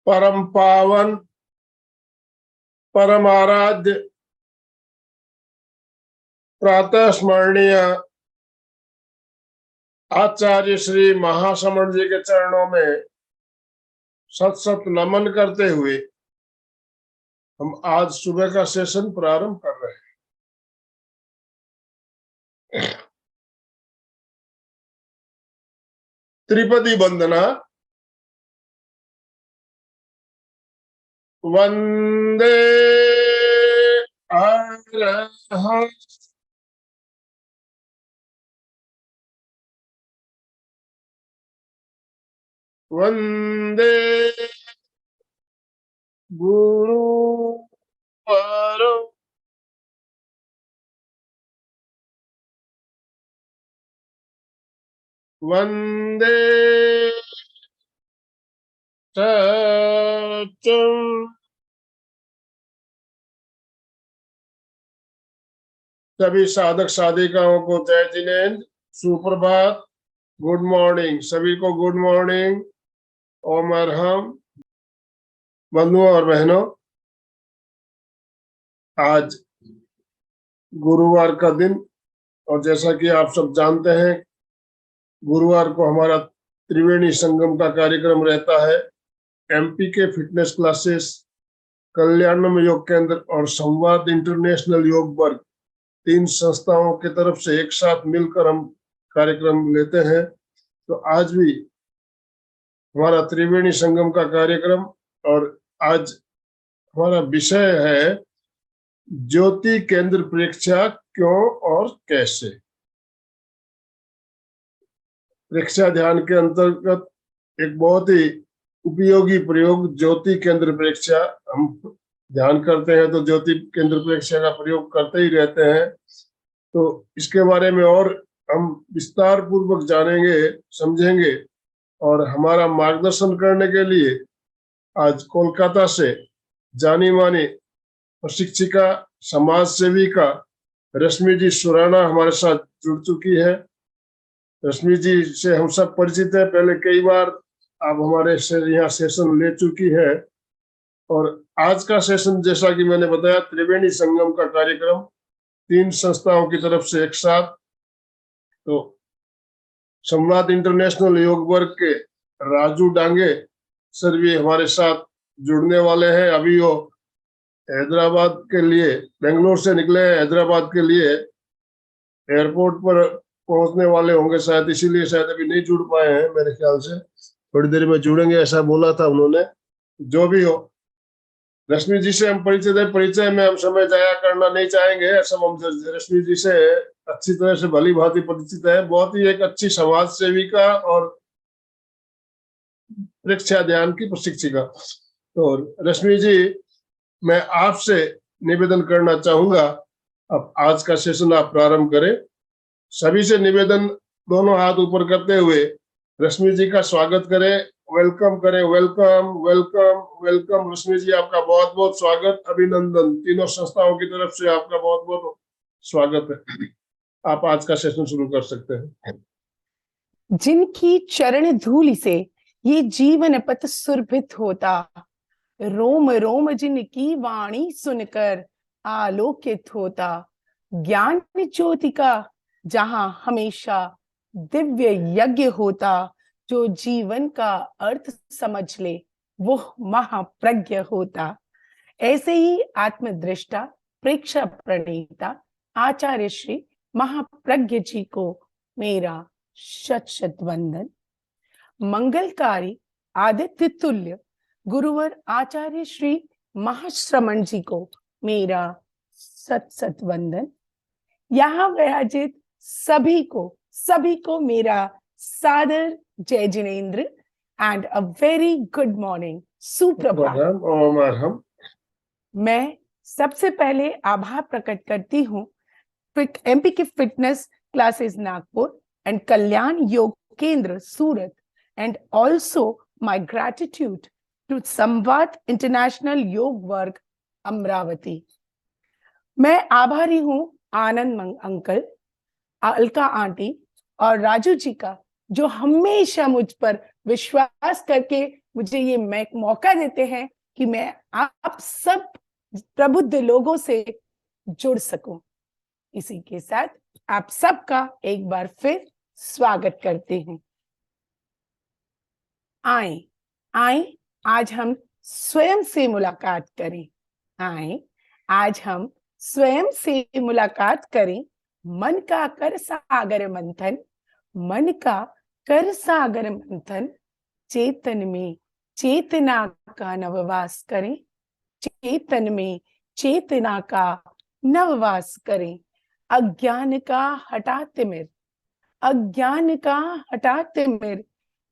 परम पावन परम आराध्य प्रातः स्मरणीय आचार्य श्री महासमण जी के चरणों में सत सत नमन करते हुए हम आज सुबह का सेशन प्रारंभ कर रहे हैं। त्रिपदी वंदना। वंदे अरहं वंदे गुरुवरं वंदे सत्यं। सभी साधक साधिकाओं को जय जिनेन्द्र, सुप्रभात, गुड मॉर्निंग। सभी को गुड मॉर्निंग। ओम अरहम। बंधुओं और बहनों, आज गुरुवार का दिन, और जैसा कि आप सब जानते हैं गुरुवार को हमारा त्रिवेणी संगम का कार्यक्रम रहता है। एमपी के फिटनेस क्लासेस, कल्याणम योग केंद्र और संवाद इंटरनेशनल योग वर्ग, तीन संस्थाओं की तरफ से एक साथ मिलकर हम कार्यक्रम लेते हैं। तो आज भी हमारा त्रिवेणी संगम का कार्यक्रम, और आज हमारा विषय है ज्योति केंद्र परीक्षा क्यों और कैसे। परीक्षा ध्यान के अंतर्गत एक बहुत ही उपयोगी प्रयोग ज्योति केंद्र परीक्षा, हम ध्यान करते हैं तो ज्योति केंद्र परीक्षा का प्रयोग करते ही रहते हैं। तो इसके बारे में और हम विस्तार पूर्वक जानेंगे, समझेंगे, और हमारा मार्गदर्शन करने के लिए आज कोलकाता से जानी मानी प्रशिक्षिका, समाज सेविका रश्मि जी सुराना हमारे साथ जुड़ चुकी है। रश्मि जी से हम सब परिचित है, पहले कई बार आप हमारे से यहाँ सेशन ले चुकी है। और आज का सेशन, जैसा कि मैंने बताया, त्रिवेणी संगम का कार्यक्रम, तीन संस्थाओं की तरफ से एक साथ। तो संवाद इंटरनेशनल योग वर्ग के राजू डांगे सर भी हमारे साथ जुड़ने वाले हैं। अभी वो हैदराबाद के लिए, बेंगलोर से निकले हैं हैदराबाद के लिए, एयरपोर्ट पर पहुंचने वाले होंगे शायद, इसीलिए शायद अभी नहीं जुड़ पाए हैं। मेरे ख्याल से थोड़ी देर में जुड़ेंगे, ऐसा बोला था उन्होंने। जो भी हो, रश्मि जी से हम परिचित है, परिचय में हम समय जाया करना नहीं चाहेंगे। सब हम रश्मि जी से अच्छी तरह से भली भांति परिचित है। बहुत ही एक अच्छी समाज सेविका और परीक्षा ध्यान की प्रशिक्षिका। तो रश्मि जी, मैं आपसे निवेदन करना चाहूंगा, अब आज का सेशन आप प्रारंभ करें। सभी से निवेदन, दोनों हाथ ऊपर करते हुए रश्मि जी का स्वागत करें, वेलकम करें। Welcome welcome welcome. Rashmi ji, आपका बहुत बहुत स्वागत, अभिनंदन। तीनों संस्थाओं की तरफ से आपका बहुत बहुत स्वागत है। आप आज का सेशन शुरू कर सकते हैं। जिनकी चरण धूलि से ये जीवन पथ सुरभित होता, रोम रोम जिनकी वाणी सुनकर आलोकित होता, ज्ञान ज्योति का जहां हमेशा दिव्य यज्ञ होता, जो जीवन का अर्थ समझ ले वो महाप्रज्ञ होता। ऐसे ही आत्मदृष्टा, प्रेक्षा प्रणेता आचार्य श्री महाप्रज्ञ जी को मेरा शत शत वंदन। मंगलकारी आदित्य तुल्य गुरुवर आचार्य श्री महाश्रमण जी को मेरा सत सत वंदन। यहाँ विराजित सभी को मेरा सादर जय Jinendra and a very good morning, सुप्रभात। मैं सबसे पहले आभार प्रकट करती हूँ एमपी के fitness classes Nagpur and Kalyan Yog Kendra Surat, and also my gratitude to Samvad international Yog Varg Amravati. मैं आभारी हूँ आनंद अंकल, अलका आंटी और राजू जी का, जो हमेशा मुझ पर विश्वास करके मुझे ये मौका देते हैं कि मैं आप सब प्रबुद्ध लोगों से जुड़ सकूं। इसी के साथ आप सबका एक बार फिर स्वागत करते हैं। आए आए आज हम स्वयं से मुलाकात करें। आए आज हम स्वयं से मुलाकात करें। मन का कर सागर मंथन, मन का कर सागर मंथन, चेतन में चेतना का नववास करें। चेतन में चेतना का नववास करें। अज्ञान का हटा तिमिर, अज्ञान का हटा तिमिर,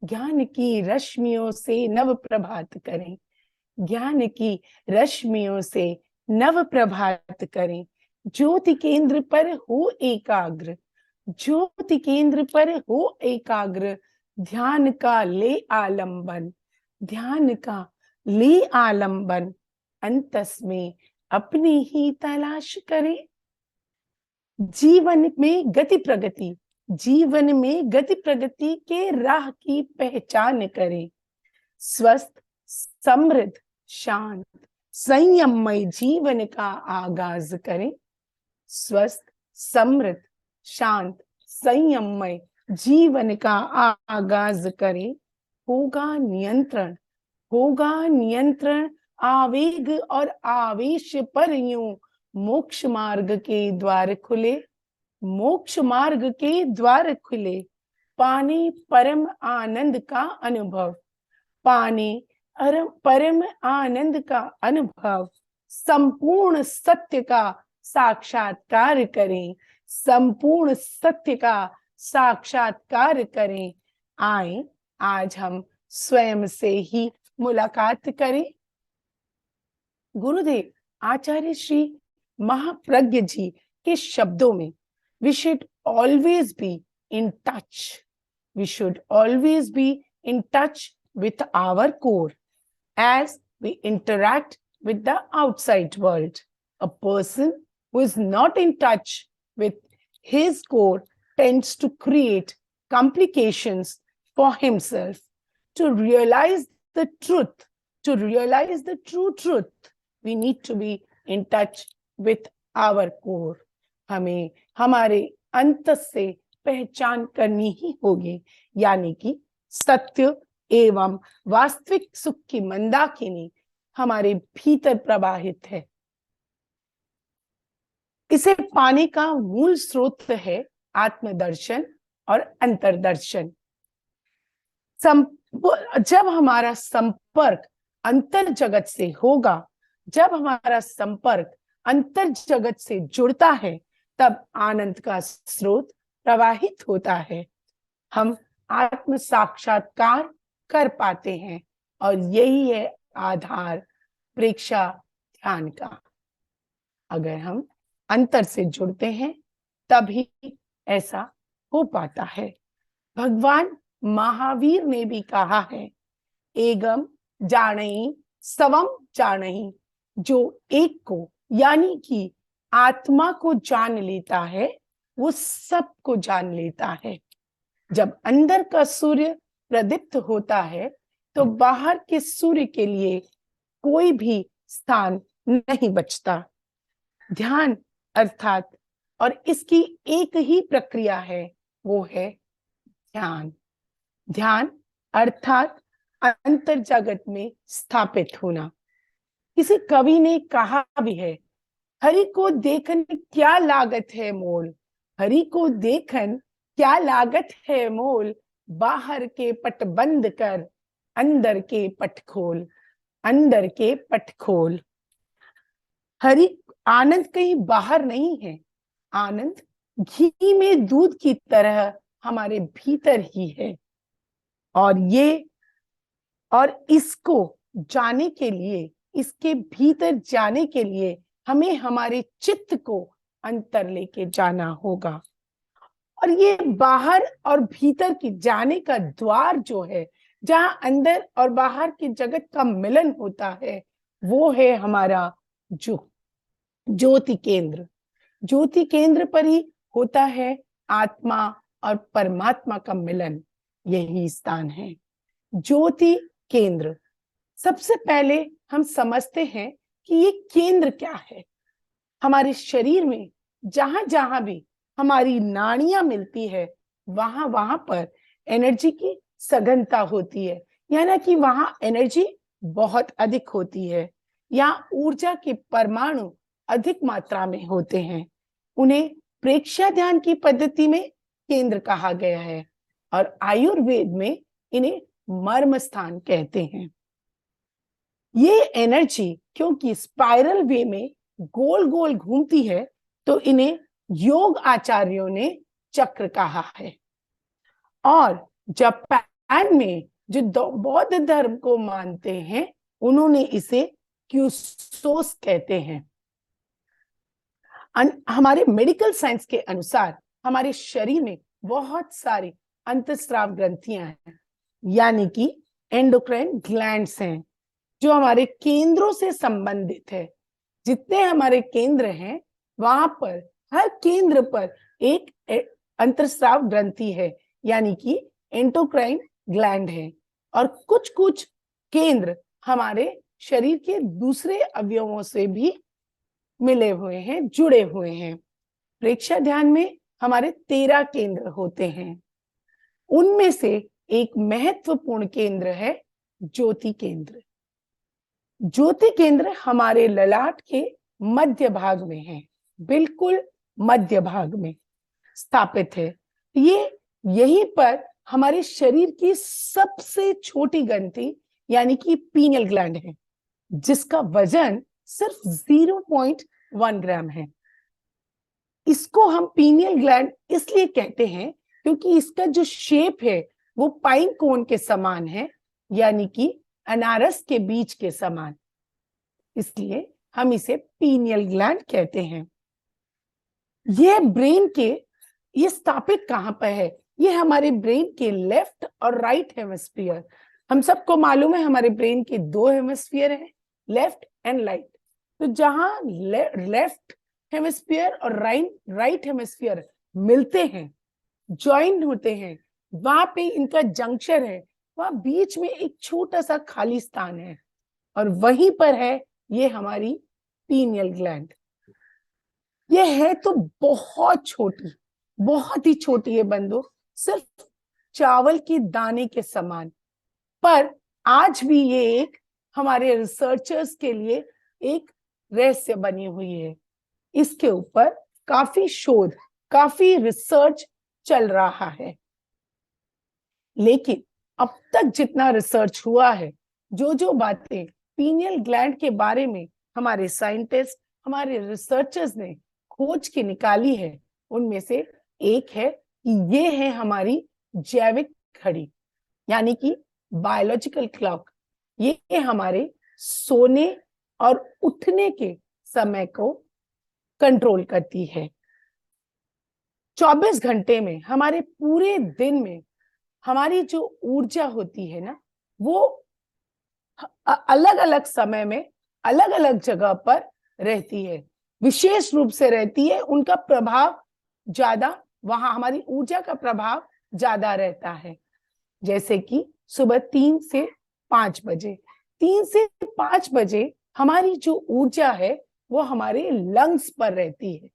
ज्ञान की रश्मियों से नव प्रभात करें। ज्ञान की रश्मियों से नव प्रभात करें। ज्योति केंद्र पर हो एकाग्र, ज्योति केंद्र पर हो एकाग्र, ध्यान का ले आलंबन, ध्यान का ले आलंबन, अंतस में अपनी ही तलाश करें। जीवन में गति प्रगति, जीवन में गति प्रगति के राह की पहचान करें। स्वस्थ समृद्ध शांत संयममय जीवन का आगाज करें। स्वस्थ समृद्ध शांत संयममय जीवन का आगाज करें। होगा नियंत्रण, होगा नियंत्रण, आवेग और आवेश पर यूं मोक्ष मार्ग के द्वार खुले, मोक्ष मार्ग के द्वार खुले। पाने परम आनंद का अनुभव, पाने परम आनंद का अनुभव, संपूर्ण सत्य का साक्षात्कार करें, संपूर्ण सत्य का साक्षात्कार करें। आए आज हम स्वयं से ही मुलाकात करें। गुरुदेव आचार्य श्री महाप्रज्ञ जी के शब्दों में, we should always be in touch, we should always be in touch with our core as we interact with the outside world. A person who is not in touch with his core tends to create complications for himself. To realize the truth, to realize the true truth, we need to be in touch with our core. हमें हमारे अंत से पहचान करनी ही होगी, यानी कि सत्य एवं वास्तविक सुख की मंदाकिनी हमारे भीतर प्रवाहित है। इसे पाने का मूल स्रोत है आत्मदर्शन और अंतर्दर्शन। जब हमारा संपर्क अंतर जगत से होगा, जब हमारा संपर्क अंतर जगत से जुड़ता है, तब आनंद का स्रोत प्रवाहित होता है। हम आत्म साक्षात्कार कर पाते हैं और यही है आधार प्रेक्षा ध्यान का। अगर हम अंतर से जुड़ते हैं तभी ऐसा हो पाता है। भगवान महावीर ने भी कहा है, एगम जानहि सवम जानहि, जो एक को यानी कि आत्मा को जान लेता है वो सबको जान लेता है। जब अंदर का सूर्य प्रदीप्त होता है तो बाहर के सूर्य के लिए कोई भी स्थान नहीं बचता। ध्यान अर्थात, और इसकी एक ही प्रक्रिया है, वो है ध्यान। ध्यान अर्थात अंतर जगत में स्थापित होना। किसी कवि ने कहा भी है, हरि को देखन क्या लागत है मोल, हरि को देखन क्या लागत है मोल, बाहर के पट बंद कर अंदर के पट खोल, अंदर के पट खोल। हरि आनंद कहीं बाहर नहीं है, आनंद घी में दूध की तरह हमारे भीतर ही है। और इसको जाने के लिए, इसके भीतर जाने के लिए हमें हमारे चित्त को अंतर लेके जाना होगा। और ये बाहर और भीतर की जाने का द्वार जो है, जहां अंदर और बाहर की जगत का मिलन होता है, वो है हमारा जो ज्योति केंद्र। ज्योति केंद्र पर ही होता है आत्मा और परमात्मा का मिलन, यही स्थान है। ज्योति केंद्र। सबसे पहले हम समझते हैं कि ये केंद्र क्या है। हमारे शरीर में जहां जहां भी हमारी नाड़ियां मिलती है वहां वहां पर एनर्जी की सघनता होती है, यानी कि वहां एनर्जी बहुत अधिक होती है। यहाँ ऊर्जा के परमाणु अधिक मात्रा में होते हैं। उन्हें प्रेक्षा ध्यान की पद्धति में केंद्र कहा गया है और आयुर्वेद में इन्हें मर्म स्थान कहते हैं। ये एनर्जी क्योंकि स्पाइरल वे में गोल गोल घूमती है तो इन्हें योग आचार्यों ने चक्र कहा है। और जापान में जो बौद्ध धर्म को मानते हैं उन्होंने इसे क्यूसोस कहते हैं। हमारे मेडिकल साइंस के अनुसार हमारे शरीर में बहुत सारी अंतःस्राव ग्रंथियां हैं, यानी कि एंडोक्राइन ग्लैंड्स हैं जो हमारे केंद्रों से संबंधित है। जितने हमारे केंद्र हैं वहां पर हर केंद्र पर एक अंतःस्राव ग्रंथि है, यानी कि एंडोक्राइन ग्लैंड है। और कुछ कुछ केंद्र हमारे शरीर के दूसरे अवयवों से भी मिले हुए हैं, जुड़े हुए हैं। प्रेक्षा ध्यान में हमारे 13 केंद्र होते हैं। उनमें से एक महत्वपूर्ण केंद्र है ज्योति केंद्र। ज्योति केंद्र हमारे ललाट के मध्य भाग में है, बिल्कुल मध्य भाग में स्थापित है। ये यहीं पर हमारे शरीर की सबसे छोटी ग्रंथि यानी कि पीनियल ग्लैंड है, जिसका वजन सिर्फ 0.1 ग्राम है। इसको हम पीनियल ग्लैंड इसलिए कहते हैं क्योंकि इसका जो शेप है वो पाइन कोन के समान है, यानी कि अनारस के बीज के समान, इसलिए हम इसे पीनियल ग्लैंड कहते हैं। यह ब्रेन के ये स्थापित कहां पर है? ये हमारे ब्रेन के लेफ्ट और राइट हेमिस्फीयर। हम सबको मालूम है हमारे ब्रेन के 2 हेमिस्फीयर हैं, लेफ्ट एंड राइट। तो जहां लेफ्ट हेमिस्फीयर और राइट हेमिस्फीयर मिलते हैं, ज्वाइन होते हैं, वहां पे इनका जंक्शन है, वहां बीच में एक छोटा सा खाली स्थान है और वहीं पर है ये हमारी पीनियल ग्लैंड। ये है तो बहुत छोटी, बहुत ही छोटी है बंदो, सिर्फ चावल के दाने के समान। पर आज भी ये एक हमारे रिसर्चर्स के लिए एक रहस्य बनी हुई है। इसके ऊपर काफी शोध, काफी रिसर्च चल रहा है। लेकिन अब तक जितना रिसर्च हुआ है, जो बातें पीनियल ग्लैंड के बारे में हमारे साइंटिस्ट, हमारे रिसर्चर्स ने खोज के निकाली है, उनमें से एक है कि ये है हमारी जैविक घड़ी, यानी कि बायोलॉजिकल क्लॉक। ये हमारे सोने और उठने के समय को कंट्रोल करती है। 24 घंटे में हमारे पूरे दिन में हमारी जो ऊर्जा होती है ना, वो अलग अलग समय में अलग अलग जगह पर रहती है, विशेष रूप से रहती है। उनका प्रभाव ज्यादा, वहां हमारी ऊर्जा का प्रभाव ज्यादा रहता है। जैसे कि सुबह 3 से 5 बजे, 3 से 5 बजे हमारी जो ऊर्जा है वो हमारे लंग्स पर रहती है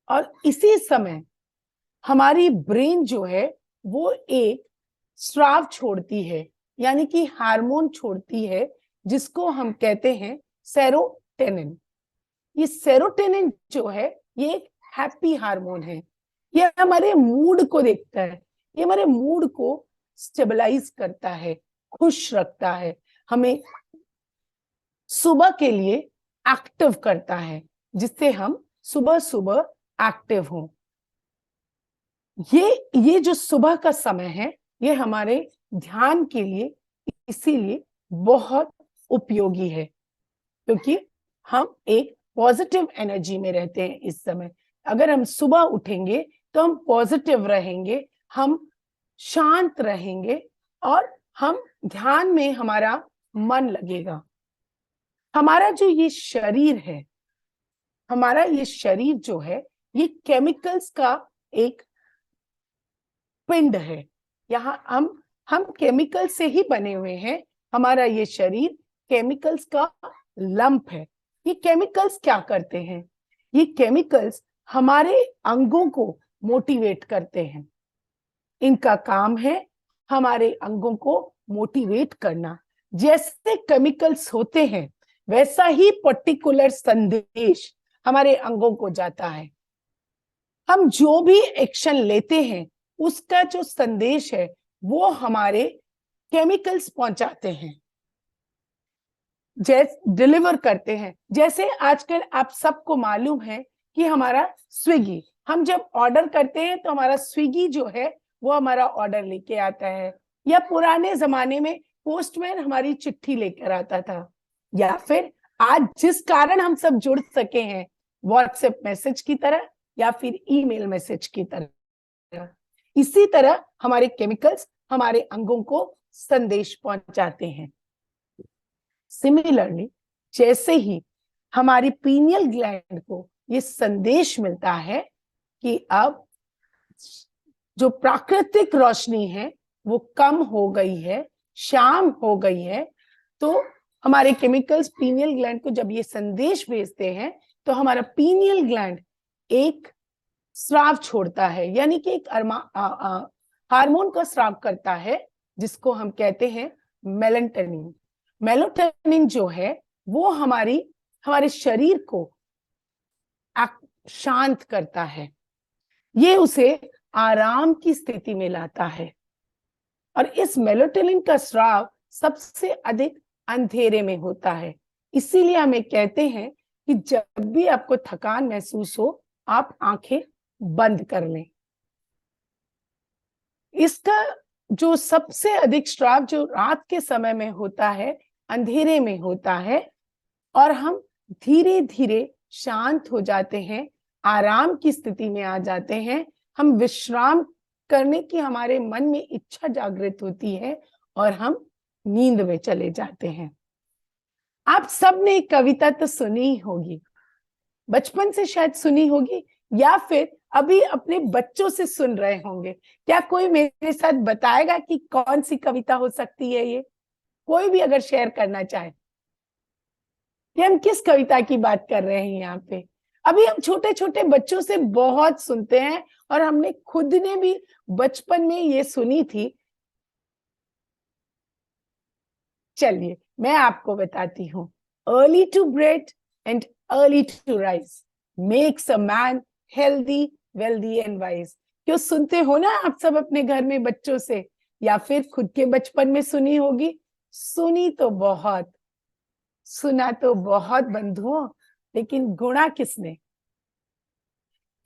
और इसी समय हमारी ब्रेन जो है वो एक स्राव छोड़ती है, यानी कि हार्मोन छोड़ती है, जिसको हम कहते हैं सेरोटोनिन। ये सेरोटोनिन जो है ये एक हैप्पी हार्मोन है। ये हमारे मूड को देखता है, ये हमारे मूड को स्टेबलाइज करता है, खुश रखता है, हमें सुबह के लिए एक्टिव करता है, जिससे हम सुबह सुबह एक्टिव हों। ये जो सुबह का समय है ये हमारे ध्यान के लिए इसीलिए बहुत उपयोगी है, क्योंकि हम एक पॉजिटिव एनर्जी में रहते हैं इस समय। अगर हम सुबह उठेंगे तो हम पॉजिटिव रहेंगे, हम शांत रहेंगे और हम ध्यान में हमारा मन लगेगा। हमारा जो ये शरीर है, हमारा ये शरीर जो है ये केमिकल्स का एक पिंड है। यहाँ हम केमिकल से ही बने हुए हैं। हमारा ये शरीर केमिकल्स का लंप है। ये केमिकल्स क्या करते हैं? ये केमिकल्स हमारे अंगों को मोटिवेट करते हैं। इनका काम है हमारे अंगों को मोटिवेट करना। जैसे केमिकल्स होते हैं वैसा ही पर्टिकुलर संदेश हमारे अंगों को जाता है। हम जो भी एक्शन लेते हैं उसका जो संदेश है वो हमारे केमिकल्स पहुंचाते हैं, जैसे डिलीवर करते हैं। जैसे आजकल आप सबको मालूम है कि हमारा स्विगी, हम जब ऑर्डर करते हैं तो हमारा स्विगी जो है वो हमारा ऑर्डर लेके आता है, या पुराने जमाने में पोस्टमैन हमारी चिट्ठी लेकर आता था, या फिर आज जिस कारण हम सब जुड़ सके हैं व्हाट्सएप मैसेज की तरह या फिर ईमेल मैसेज की तरह, इसी तरह हमारे केमिकल्स हमारे अंगों को संदेश पहुंचाते हैं। सिमिलरली, जैसे ही हमारी पीनियल ग्लैंड को ये संदेश मिलता है कि अब जो प्राकृतिक रोशनी है वो कम हो गई है, शाम हो गई है, तो हमारे केमिकल्स पीनियल ग्लैंड को जब ये संदेश भेजते हैं तो हमारा पीनियल ग्लैंड एक स्राव छोड़ता है, यानी कि एक हार्मोन का स्राव करता है जिसको हम कहते हैं मेलेटोनिन। मेलेटोनिन जो है वो हमारे शरीर को शांत करता है, ये उसे आराम की स्थिति में लाता है। और इस मेलेटोनिन का स्राव सबसे अधिक अंधेरे में होता है। इसीलिए हमें कहते हैं कि जब भी आपको थकान महसूस हो आप आंखें बंद कर लें। इसका जो सबसे अधिक स्राव जो रात के समय में होता है, अंधेरे में होता है, और हम धीरे धीरे शांत हो जाते हैं, आराम की स्थिति में आ जाते हैं, हम विश्राम करने की हमारे मन में इच्छा जागृत होती है और हम नींद में चले जाते हैं। आप सबने एक कविता तो सुनी होगी, बचपन से शायद सुनी होगी, या फिर अभी अपने बच्चों से सुन रहे होंगे। क्या कोई मेरे साथ बताएगा कि कौन सी कविता हो सकती है ये? कोई भी अगर शेयर करना चाहे कि हम किस कविता की बात कर रहे हैं यहाँ पे। अभी हम छोटे छोटे बच्चों से बहुत सुनते हैं और हमने खुद ने भी बचपन में ये सुनी थी। चलिए मैं आपको बताती हूँ। Early to bed and early to rise makes a man healthy, wealthy and wise. क्यों सुनते हो ना आप सब अपने घर में बच्चों से, या फिर खुद के बचपन में सुनी होगी। सुनी तो बहुत, सुना तो बहुत बंधुओं, लेकिन गुणा किसने?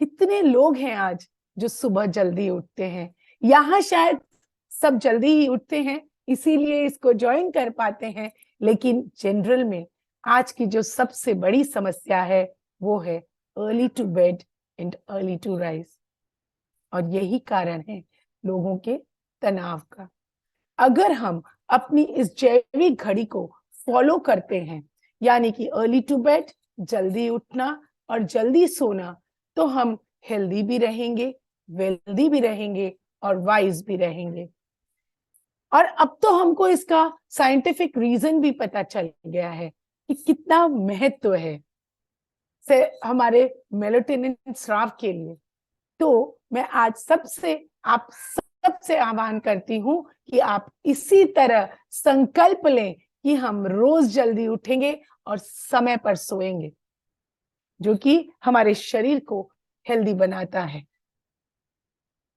कितने लोग हैं आज जो सुबह जल्दी उठते हैं। यहाँ शायद सब जल्दी ही उठते हैं इसीलिए इसको ज्वाइन कर पाते हैं, लेकिन जनरल में आज की जो सबसे बड़ी समस्या है वो है early to bed and early to rise. और यही कारण है लोगों के तनाव का। अगर हम अपनी इस जैविक घड़ी को फॉलो करते हैं, यानी कि अर्ली टू बेड, जल्दी उठना और जल्दी सोना, तो हम हेल्दी भी रहेंगे, वेल्दी भी रहेंगे और वाइज भी रहेंगे। और अब तो हमको इसका साइंटिफिक रीजन भी पता चल गया है कि कितना महत्व है से हमारे मेलेटोनिन स्राव के लिए। तो मैं आज आप सबसे आह्वान करती हूं कि आप इसी तरह संकल्प लें कि हम रोज जल्दी उठेंगे और समय पर सोएंगे, जो कि हमारे शरीर को हेल्दी बनाता है।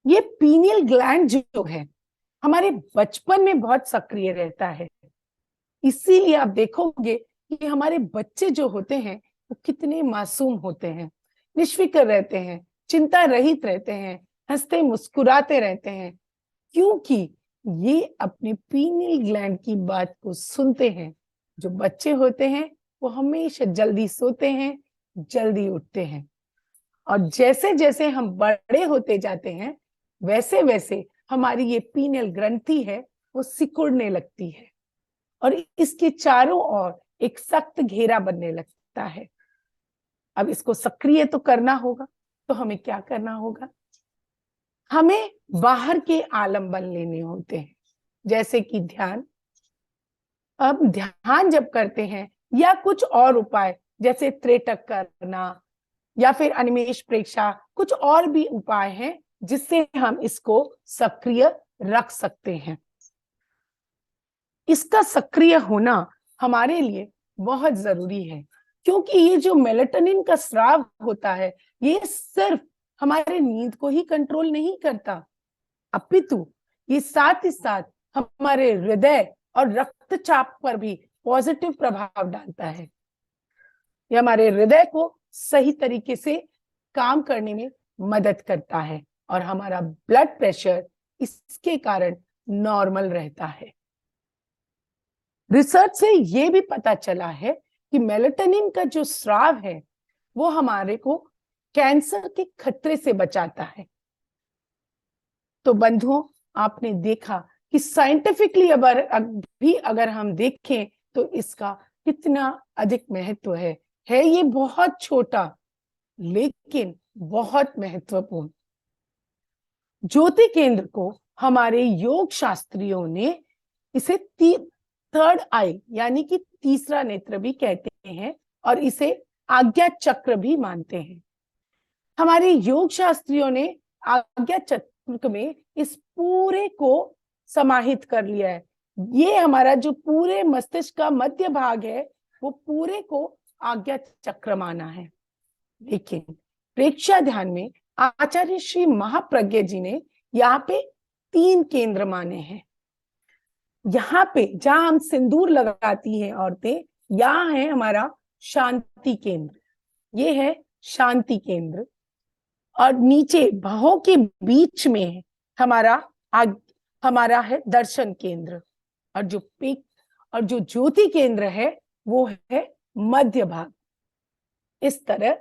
ये पीनियल ग्लैंड जो है हमारे बचपन में बहुत सक्रिय रहता है। इसीलिए आप देखोगे कि हमारे बच्चे जो होते हैं वो कितने मासूम होते हैं, निष्फिक्र रहते हैं, चिंता रहित रहते हैं, हंसते मुस्कुराते रहते हैं, क्योंकि ये अपने पीनियल ग्लैंड की बात को सुनते हैं। जो बच्चे होते हैं वो हमेशा जल्दी सोते हैं, जल्दी उठते हैं। और जैसे जैसे हम बड़े होते जाते हैं वैसे वैसे हमारी ये पीनियल ग्रंथि है वो सिकुड़ने लगती है और इसके चारों ओर एक सख्त घेरा बनने लगता है। अब इसको सक्रिय तो करना होगा, तो हमें क्या करना होगा? हमें बाहर के आलम्बन लेने होते हैं। जैसे कि ध्यान। अब ध्यान जब करते हैं या कुछ और उपाय जैसे त्रेटक करना या फिर अनिमेष प्रेक्षा, कुछ और भी उपाय हैं जिससे हम इसको सक्रिय रख सकते हैं। इसका सक्रिय होना हमारे लिए बहुत जरूरी है, क्योंकि ये जो मेलाटोनिन का स्राव होता है ये सिर्फ हमारे नींद को ही कंट्रोल नहीं करता, अपितु ये साथ ही साथ हमारे हृदय और रक्तचाप पर भी पॉजिटिव प्रभाव डालता है। ये हमारे हृदय को सही तरीके से काम करने में मदद करता है और हमारा ब्लड प्रेशर इसके कारण नॉर्मल रहता है। रिसर्च से ये भी पता चला है कि मेलाटोनिन का जो स्राव है वो हमारे को कैंसर के खतरे से बचाता है। तो बंधुओं, आपने देखा कि साइंटिफिकली अगर हम देखें तो इसका कितना अधिक महत्व है ये बहुत छोटा लेकिन बहुत महत्वपूर्ण। ज्योति केंद्र को हमारे योग शास्त्रियों ने इसे थर्ड आई यानी कि तीसरा नेत्र भी कहते हैं और इसे आज्ञा चक्र भी मानते हैं। हमारे योग शास्त्रियों ने आज्ञा चक्र में इस पूरे को समाहित कर लिया है। ये हमारा जो पूरे मस्तिष्क का मध्य भाग है वो पूरे को आज्ञा चक्र माना है। लेकिन प्रेक्षा ध्यान में आचार्य श्री महाप्रज्ञ जी ने यहाँ पे 3 केंद्र माने हैं। यहाँ पे जहां हम सिंदूर लगाती हैं औरतें, यहाँ है हमारा शांति केंद्र, ये है शांति केंद्र, और नीचे बाहों के बीच में है हमारा है दर्शन केंद्र, और जो ज्योति केंद्र है वो है मध्य भाग। इस तरह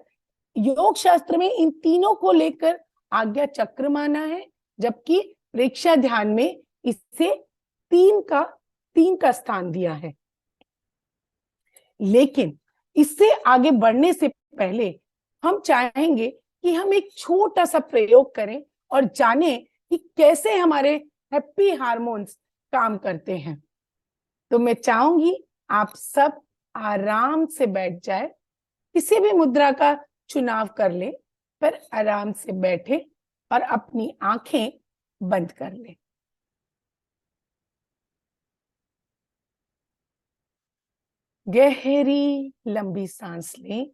योग शास्त्र में इन तीनों को लेकर आज्ञा चक्र माना है, जबकि प्रेक्षा ध्यान में इसे 3 का स्थान दिया है। लेकिन इससे आगे बढ़ने से पहले हम चाहेंगे कि हम एक छोटा सा प्रयोग करें और जानें कि कैसे हमारे हैप्पी हार्मोन्स काम करते हैं। तो मैं चाहूंगी आप सब आराम से बैठ जाए, किसी भी मुद्रा का चुनाव कर ले, पर आराम से बैठे और अपनी आंखें बंद कर ले। गहरी लंबी सांस लें,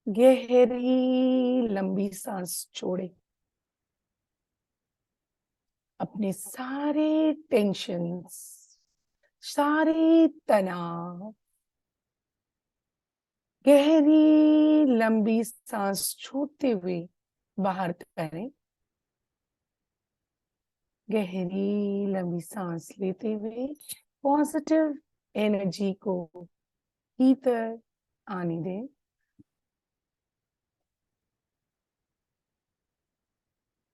गहरी लंबी सांस छोड़े। अपने सारे टेंशन्स, सारे तनाव गहरी लंबी सांस छोड़ते हुए बाहर करें। गहरी लंबी सांस लेते हुए पॉजिटिव एनर्जी को भीतर आने दें।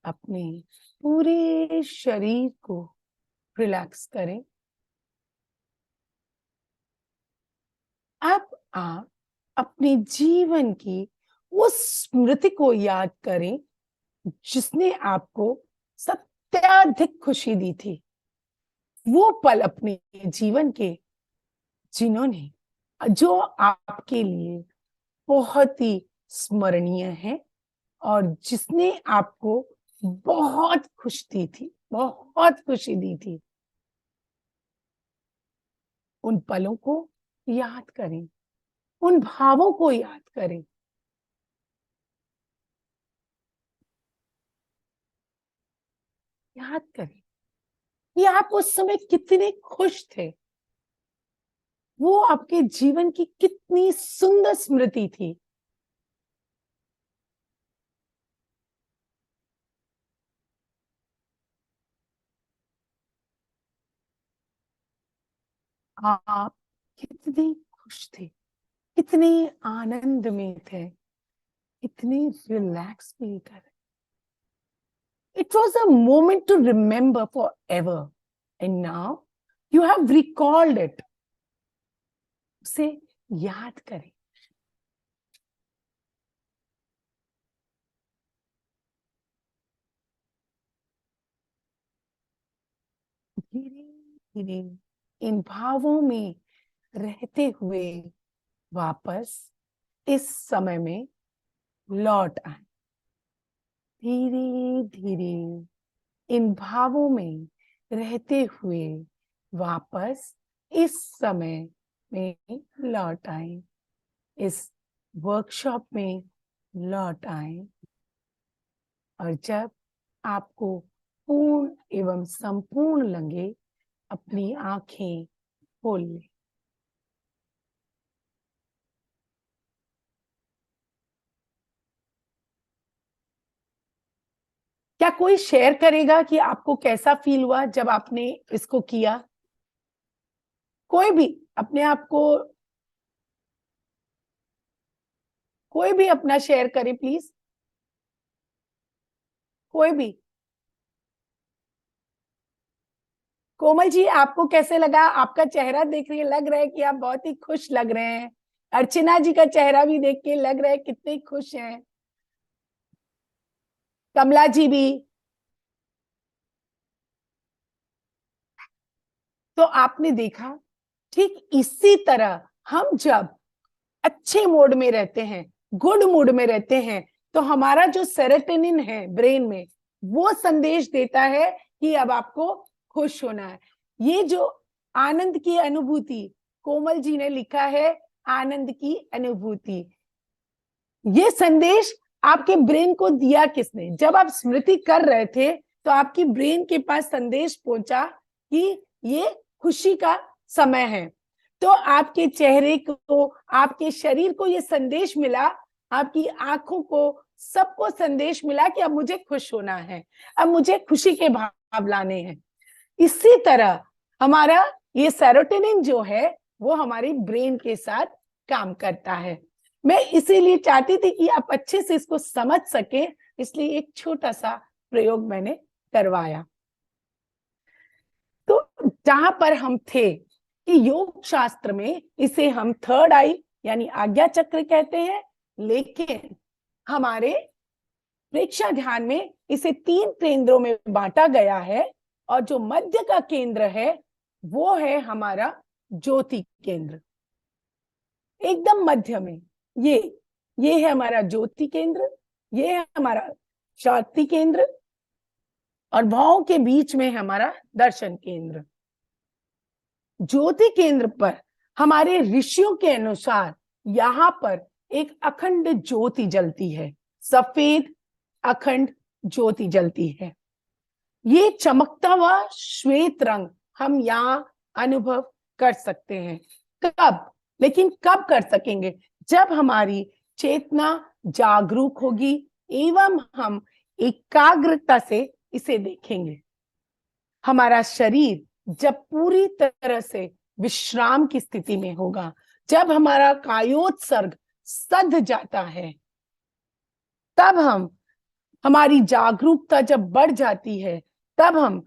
अपने पूरे शरीर को रिलैक्स करें। अब आप अपने जीवन की उस स्मृति को याद करें जिसने आपको अत्यधिक खुशी दी थी। वो पल अपने जीवन के जिन्होंने जो आपके लिए बहुत ही स्मरणीय है और जिसने आपको बहुत खुश दी थी, बहुत खुशी दी थी। उन पलों को याद करें, उन भावों को याद करें। याद करें कि आप उस समय कितने खुश थे। वो आपके जीवन की कितनी सुंदर स्मृति थी। आप कितने खुश थे, कितने आनंद में थे, कितने रिलैक्स फील कर रहे। It was a moment to remember forever, and now you have recalled it. उसे याद करें। धीरे धीरे इन भावों में रहते हुए वापस इस समय में लौट आए। धीरे धीरे इन भावों में रहते हुए वापस इस समय में लौट आए, इस वर्कशॉप में लौट आए। और जब आपको पूर्ण एवं संपूर्ण लगे, अपनी आंखें खोल लें। क्या कोई शेयर करेगा कि आपको कैसा फील हुआ जब आपने इसको किया? कोई भी अपने आप को, कोई भी अपना शेयर करे प्लीज, कोई भी। कोमल जी, आपको कैसे लगा? आपका चेहरा देख रही है, लग रहा है कि आप बहुत ही खुश लग रहे हैं। अर्चना जी का चेहरा भी देख के लग रहा है कितने खुश हैं। कमला जी भी। तो आपने देखा, ठीक इसी तरह हम जब अच्छे मूड में रहते हैं, गुड मूड में रहते हैं, तो हमारा जो सेरोटोनिन है ब्रेन में, वो संदेश देता है कि अब आपको खुश होना है। ये जो आनंद की अनुभूति, कोमल जी ने लिखा है आनंद की अनुभूति, ये संदेश आपके ब्रेन को दिया किसने? जब आप स्मृति कर रहे थे तो आपकी ब्रेन के पास संदेश पहुंचा कि ये खुशी का समय है। तो आपके चेहरे को, आपके शरीर को ये संदेश मिला, आपकी आंखों को, सबको संदेश मिला कि अब मुझे खुश होना है, अब मुझे खुशी के भाव लाने हैं। इसी तरह हमारा ये सेरोटोनिन जो है वो हमारे ब्रेन के साथ काम करता है। मैं इसीलिए चाहती थी कि आप अच्छे से इसको समझ सके, इसलिए एक छोटा सा प्रयोग मैंने करवाया। तो जहां पर हम थे कि योग शास्त्र में इसे हम थर्ड आई यानी आज्ञा चक्र कहते हैं, लेकिन हमारे प्रेक्षा ध्यान में इसे 3 केंद्रों में बांटा गया है। और जो मध्य का केंद्र है वो है हमारा ज्योति केंद्र, एकदम मध्य में। ये है हमारा ज्योति केंद्र, ये है हमारा शक्ति केंद्र, और भावों के बीच में है हमारा दर्शन केंद्र। ज्योति केंद्र पर हमारे ऋषियों के अनुसार यहाँ पर एक अखंड ज्योति जलती है, सफेद अखंड ज्योति जलती है। ये चमकता हुआ श्वेत रंग हम यहाँ अनुभव कर सकते हैं। कब? लेकिन कब कर सकेंगे? जब हमारी चेतना जागरूक होगी एवं हम एकाग्रता से इसे देखेंगे। हमारा शरीर जब पूरी तरह से विश्राम की स्थिति में होगा, जब हमारा कायोत्सर्ग सध जाता है, तब हमारी जागरूकता जब बढ़ जाती है, तब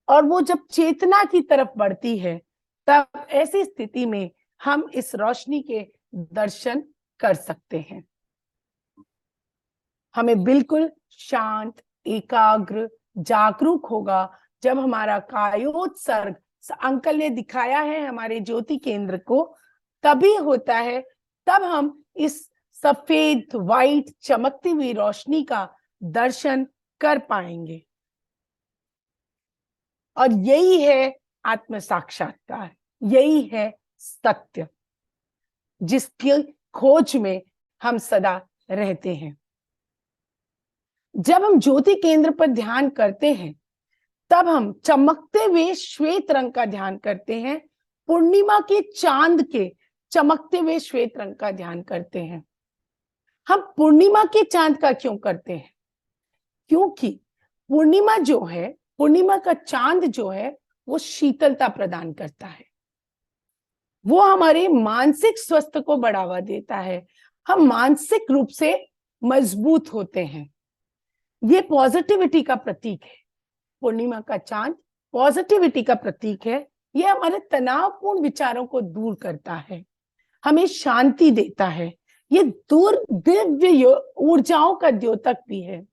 और वो जब चेतना की तरफ बढ़ती है, तब ऐसी स्थिति में हम इस रोशनी के दर्शन कर सकते हैं। हमें बिल्कुल शांत, एकाग्र, जागरूक होगा जब हमारा कायोत्सर्ग, अंकल ने दिखाया है हमारे ज्योति केंद्र को, तभी होता है। तब हम इस सफेद व्हाइट चमकती हुई रोशनी का दर्शन कर पाएंगे। और यही है आत्म साक्षात्कार, यही है सत्य, जिसकी खोज में हम सदा रहते हैं। जब हम ज्योति केंद्र पर ध्यान करते हैं, तब हम चमकते हुए श्वेत रंग का ध्यान करते हैं, पूर्णिमा के चांद के चमकते हुए श्वेत रंग का ध्यान करते हैं। हम पूर्णिमा के चांद का क्यों करते हैं? क्योंकि पूर्णिमा जो है, पूर्णिमा का चांद जो है, वो शीतलता प्रदान करता है, वो हमारे मानसिक स्वास्थ्य को बढ़ावा देता है, हम मानसिक रूप से मजबूत होते हैं। ये पॉजिटिविटी का प्रतीक है। पूर्णिमा का चांद पॉजिटिविटी का प्रतीक है। ये हमारे तनावपूर्ण विचारों को दूर करता है, हमें शांति देता है। ये दूर दिव्य ऊर्जाओं का द्योतक भी है।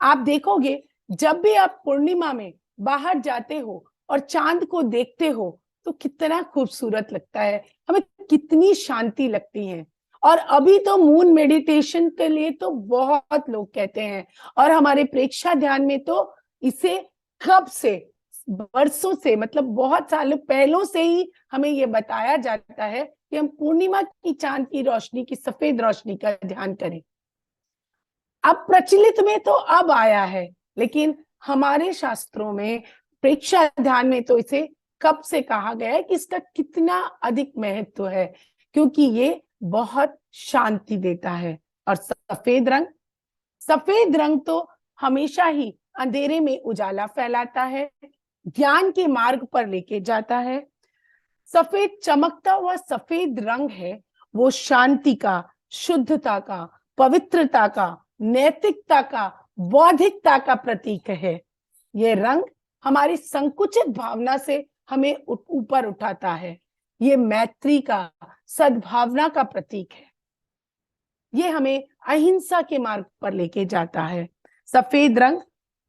आप देखोगे, जब भी आप पूर्णिमा में बाहर जाते हो और चांद को देखते हो तो कितना खूबसूरत लगता है, हमें कितनी शांति लगती है। और अभी तो मून मेडिटेशन के लिए तो बहुत लोग कहते हैं, और हमारे प्रेक्षा ध्यान में तो इसे कब से, वर्षों से, मतलब बहुत सालों पहलों से ही हमें ये बताया जाता है कि हम पूर्णिमा की चांद की रोशनी की, सफेद रोशनी का ध्यान करें। अब प्रचलित में तो अब आया है, लेकिन हमारे शास्त्रों में प्रेक्षा ध्यान में तो इसे कब से कहा गया है कि इसका कितना अधिक महत्व है, क्योंकि ये बहुत शांति देता है। और सफेद रंग तो हमेशा ही अंधेरे में उजाला फैलाता है, ज्ञान के मार्ग पर लेके जाता है। सफेद चमकता हुआ सफेद रंग है, वो शांति का, शुद्धता का, पवित्रता का, नैतिकता का, बौद्धिकता का प्रतीक है। ये रंग हमारी संकुचित भावना से हमें ऊपर उठाता है। ये मैत्री का, सद्भावना का प्रतीक है। ये हमें अहिंसा के मार्ग पर लेके जाता है। सफेद रंग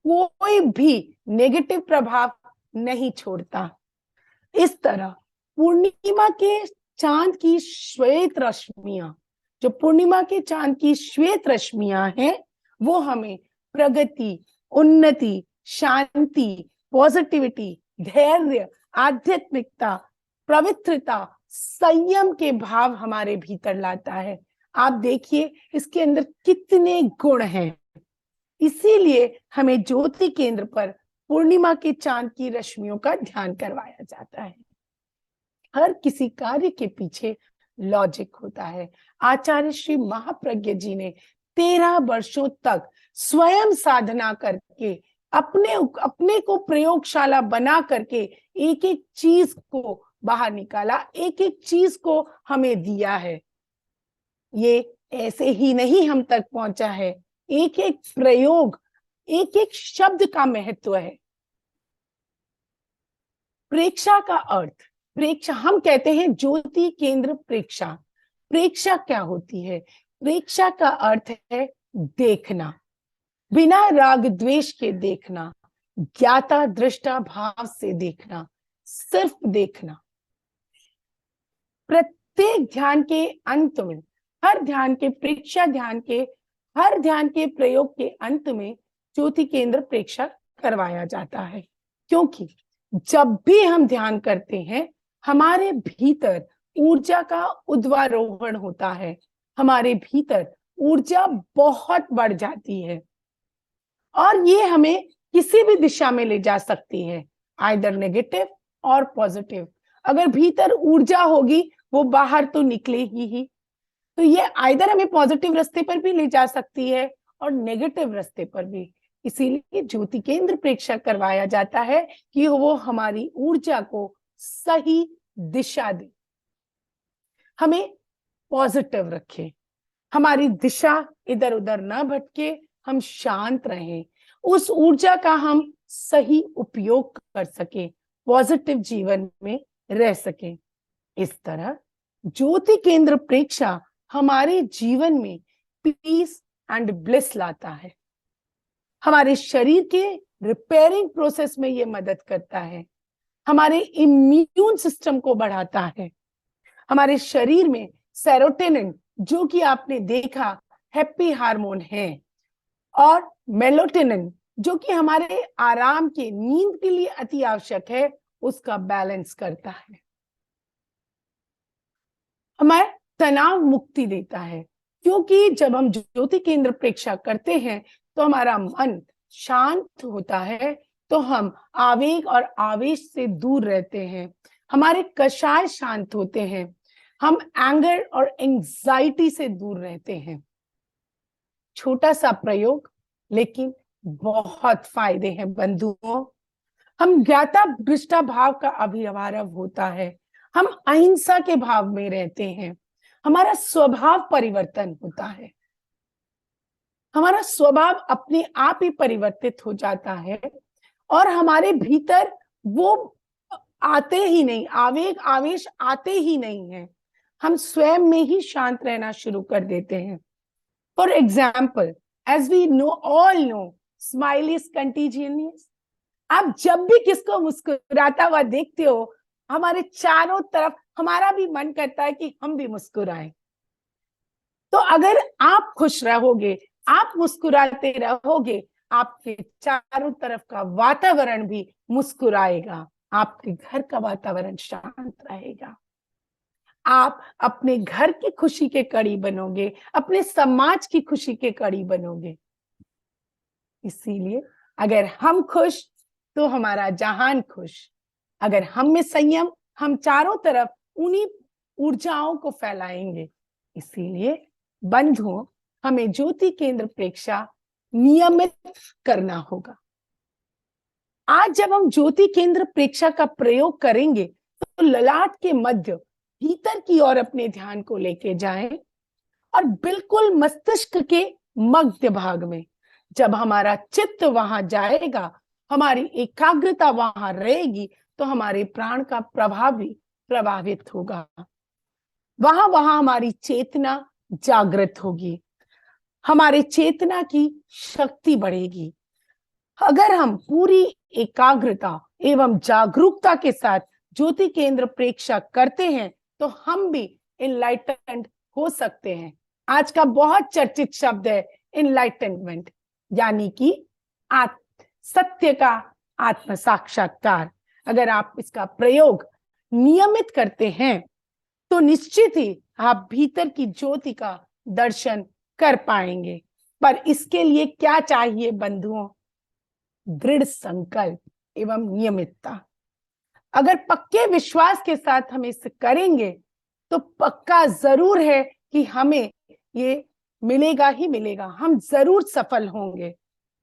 कोई भी नेगेटिव प्रभाव नहीं छोड़ता। इस तरह पूर्णिमा के चांद की श्वेत रश्मियां, जो पूर्णिमा के चांद की श्वेत रश्मियां हैं, वो हमें प्रगति, उन्नति, शांति, पॉजिटिविटी, धैर्य, आध्यात्मिकता, पवित्रता, संयम के भाव हमारे भीतर लाता है। आप देखिए इसके अंदर कितने गुण हैं। इसीलिए हमें ज्योति केंद्र पर पूर्णिमा के चांद की रश्मियों का ध्यान करवाया जाता है। हर किसी कार्य के पीछे लॉजिक होता है। आचार्य श्री महाप्रज्ञ जी ने 13 वर्षों तक स्वयं साधना करके अपने को प्रयोगशाला बना करके एक एक चीज को बाहर निकाला, एक एक चीज को हमें दिया है। ये ऐसे ही नहीं हम तक पहुंचा है, एक एक प्रयोग, एक एक शब्द का महत्व है। प्रेक्षा का अर्थ, प्रेक्षा हम कहते हैं ज्योति केंद्र प्रेक्षा। प्रेक्षा क्या होती है? प्रेक्षा का अर्थ है देखना, बिना राग द्वेष के देखना, ज्ञाता दृष्टा भाव से देखना, सिर्फ देखना। प्रत्येक ध्यान के अंत में, हर ध्यान के, प्रेक्षा ध्यान के हर ध्यान के प्रयोग के अंत में ज्योति केंद्र प्रेक्षा करवाया जाता है। क्योंकि जब भी हम ध्यान करते हैं हमारे भीतर ऊर्जा का उद्वारोहण होता है, हमारे भीतर ऊर्जा बहुत बढ़ जाती है और ये हमें किसी भी दिशा में ले जा सकती है, आइदर नेगेटिव और पॉजिटिव। अगर भीतर ऊर्जा होगी वो बाहर तो निकलेगी ही, तो ये आइदर हमें पॉजिटिव रास्ते पर भी ले जा सकती है और नेगेटिव रास्ते पर भी। इसीलिए ज्योति केंद्र प्रेक्षा करवाया जाता है कि वो हमारी ऊर्जा को सही दिशा दे, हमें पॉजिटिव रखे, हमारी दिशा इधर उधर ना भटके, हम शांत रहें, उस ऊर्जा का हम सही उपयोग कर सके, पॉजिटिव जीवन में रह सके। इस तरह ज्योति केंद्र प्रेक्षा हमारे जीवन में पीस एंड ब्लिस लाता है, हमारे शरीर के रिपेयरिंग प्रोसेस में ये मदद करता है, हमारे इम्यून सिस्टम को बढ़ाता है, हमारे शरीर में सेरोटोनिन, जो कि आपने देखा हैप्पी हार्मोन है, और मेलाटोनिन, जो कि हमारे आराम के, नींद के लिए अति आवश्यक है, उसका बैलेंस करता है, हमें तनाव मुक्ति देता है। क्योंकि जब हम ज्योति केंद्र प्रेक्षा करते हैं तो हमारा मन शांत होता है, तो हम आवेग और आवेश से दूर रहते हैं, हमारे कषाय शांत होते हैं, हम एंगर और एंजाइटी से दूर रहते हैं। छोटा सा प्रयोग लेकिन बहुत फायदे हैं बंधुओं। हम ज्ञाता दृष्टा भाव का अभिभाव होता है, हम अहिंसा के भाव में रहते हैं, हमारा स्वभाव परिवर्तन होता है, हमारा स्वभाव अपने आप ही परिवर्तित हो जाता है और हमारे भीतर वो आते ही नहीं, आवेग आवेश आते ही नहीं है, हम स्वयं में ही शांत रहना शुरू कर देते हैं। For example, as we know, all know, smile is contagious. आप जब भी किसको मुस्कुराता हुआ देखते हो, हमारे चारों तरफ हमारा भी मन करता है कि हम भी मुस्कुराएं। तो अगर आप खुश रहोगे, आप मुस्कुराते रहोगे, आपके चारों तरफ का वातावरण भी मुस्कुराएगा, आपके घर का वातावरण शांत रहेगा, आप अपने घर की खुशी के कड़ी बनोगे, अपने समाज की खुशी के कड़ी बनोगे। इसीलिए अगर हम खुश तो हमारा जहान खुश। अगर हम में संयम, हम चारों तरफ उन्हीं ऊर्जाओं को फैलाएंगे। इसीलिए बंधुओं, हमें ज्योति केंद्र प्रेक्षा नियमित करना होगा। आज जब हम ज्योति केंद्र प्रेक्षा का प्रयोग करेंगे तो ललाट के मध्य भीतर की ओर अपने ध्यान को लेके जाएं और बिल्कुल मस्तिष्क के मध्य भाग में जब हमारा चित्त वहां जाएगा, हमारी एकाग्रता वहां रहेगी, तो हमारे प्राण का प्रभाव भी प्रभावित होगा। वहां वहां हमारी चेतना जागृत होगी, हमारे चेतना की शक्ति बढ़ेगी। अगर हम पूरी एकाग्रता एवं जागरूकता के साथ ज्योति केंद्र प्रेक्षा करते हैं तो हम भी इनलाइटेंड हो सकते हैं। आज का बहुत चर्चित शब्द है इनलाइटनमेंट, यानी कि सत्य का आत्म साक्षात्कार। अगर आप इसका प्रयोग नियमित करते हैं तो निश्चित ही आप भीतर की ज्योति का दर्शन कर पाएंगे। पर इसके लिए क्या चाहिए बंधुओं? दृढ़ संकल्प एवं नियमितता। अगर पक्के विश्वास के साथ हम इसे करेंगे तो पक्का जरूर है कि हमें ये मिलेगा ही मिलेगा, हम जरूर सफल होंगे।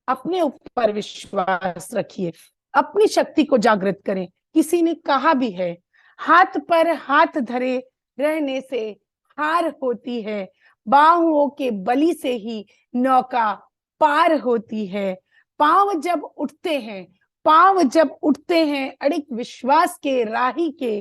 अपने ऊपर विश्वास रखिए, अपनी शक्ति को जागृत करें। किसी ने कहा भी है, हाथ पर हाथ धरे रहने से हार होती है, बाहुओं के बली से ही नौका पार होती है। पांव जब उठते हैं अड़िग विश्वास के राही के,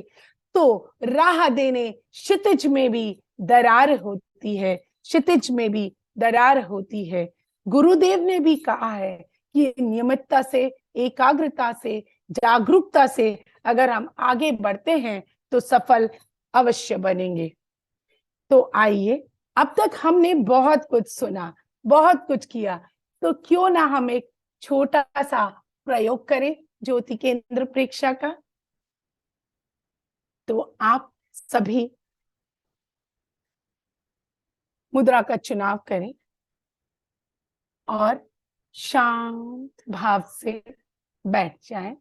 तो राह देने क्षितिज में भी दरार होती है, क्षितिज में भी दरार होती है। गुरुदेव ने भी कहा है कि नियमितता से, एकाग्रता से, जागरूकता से अगर हम आगे बढ़ते हैं तो सफल अवश्य बनेंगे। तो आइए, अब तक हमने बहुत कुछ सुना, बहुत कुछ किया, तो क्यों ना हम एक छोटा सा प्रयोग करें ज्योति केंद्र प्रेक्षा का। तो आप सभी मुद्रा का चुनाव करें और शांत भाव से बैठ जाएं।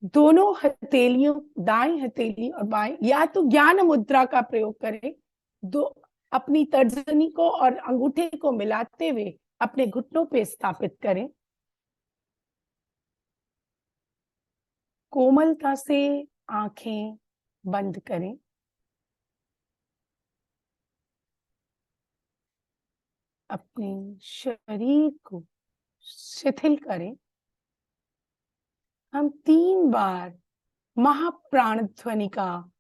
दोनों हथेलियों, दाएं हथेली और बाएं, या तो ज्ञान मुद्रा का प्रयोग करें। दो अपनी तर्जनी को और अंगूठे को मिलाते हुए अपने घुटनों पे स्थापित करें। कोमलता से आंखें बंद करें। अपने शरीर को शिथिल करें। हम 3 बार महाप्राण ध्वनि का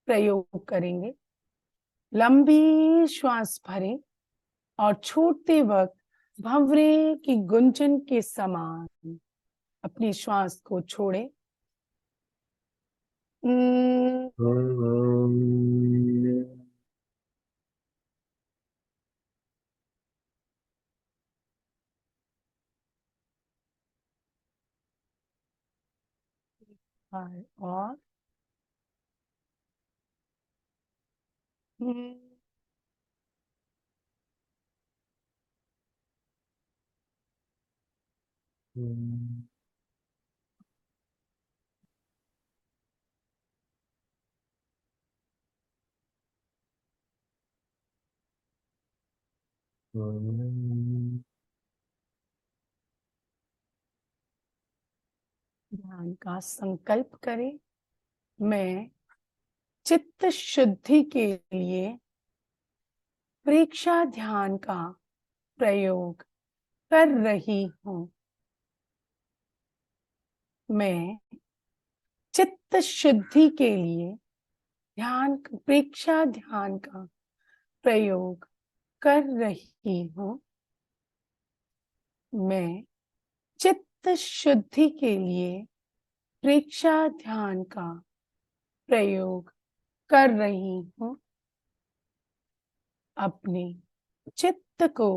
प्रयोग करेंगे। लंबी श्वास भरें और छोड़ते वक्त भंवरे की गुंजन के समान अपनी श्वास को छोड़ें। और ध्यान का संकल्प करें। मैं चित्त शुद्धि के लिए प्रेक्षा ध्यान का प्रयोग कर रही हूं। मैं चित्त शुद्धि के लिए प्रेक्षा ध्यान का प्रयोग कर रही हूं। मैं चित्त चित्त शुद्धि के लिए प्रेक्षा ध्यान का प्रयोग कर रही हूँ। अपने चित्त को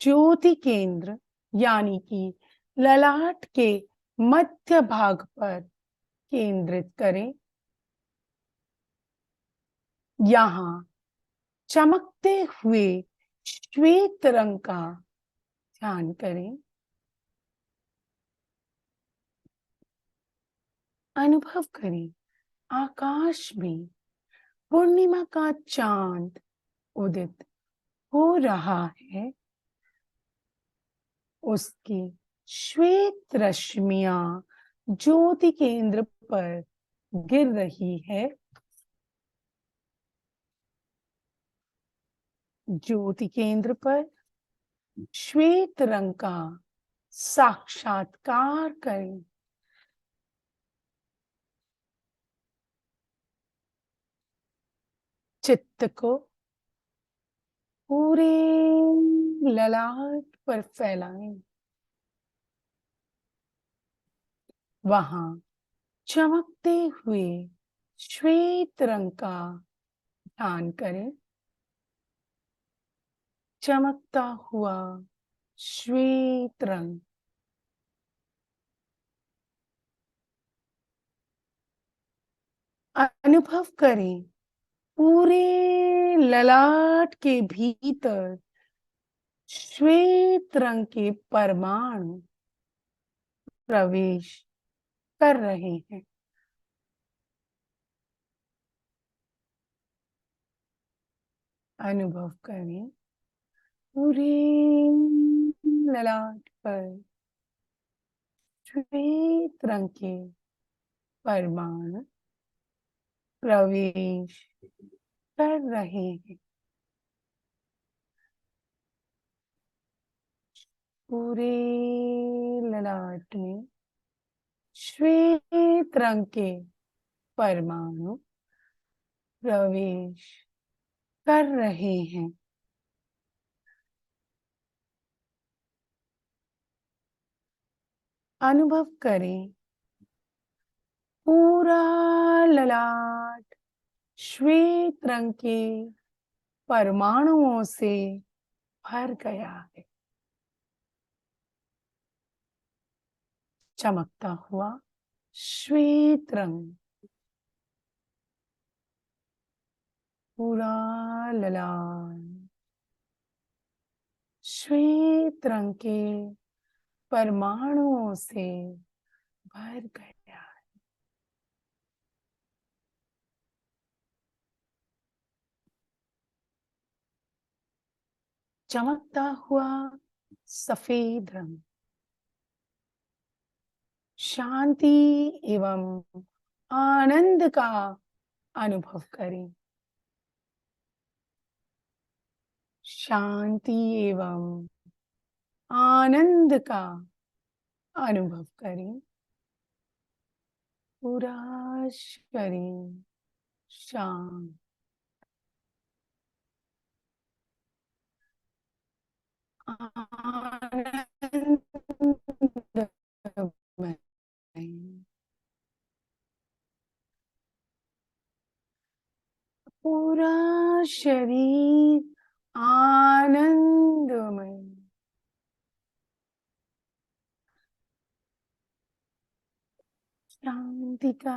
ज्योति केंद्र यानी कि ललाट के मध्य भाग पर केंद्रित करें। यहाँ चमकते हुए श्वेत रंग का ध्यान करें। अनुभव करें आकाश में पूर्णिमा का चांद उदित हो रहा है। उसकी श्वेत रश्मियां ज्योति केंद्र पर गिर रही है। ज्योति केंद्र पर श्वेत रंग का साक्षात्कार करें। चित्त को पूरे ललाट पर फैलाएं। वहां चमकते हुए श्वेत रंग का ध्यान करें। चमकता हुआ श्वेत रंग अनुभव करें। पूरे ललाट के भीतर श्वेत रंग के परमाणु प्रवेश कर रहे हैं। अनुभव करें पूरे ललाट पर श्वेत रंग के परमाणु प्रवेश कर रहे हैं। पूरे ललाट में श्वेत रंग के परमाणु प्रवेश कर रहे हैं। अनुभव करें पूरा ललाट श्वेत रंग के परमाणुओं से भर गया है। चमकता हुआ श्वेत रंग पूरा ललाट श्वेत रंग के परमाणुओं से भर गया है। चमकता हुआ सफेद रंग शांति एवं आनंद का अनुभव करें। शांति एवं आनंद का अनुभव करें। पूरा शरीर शांत। आनंदमय। पूरा शरीर आनंदमय। शांति का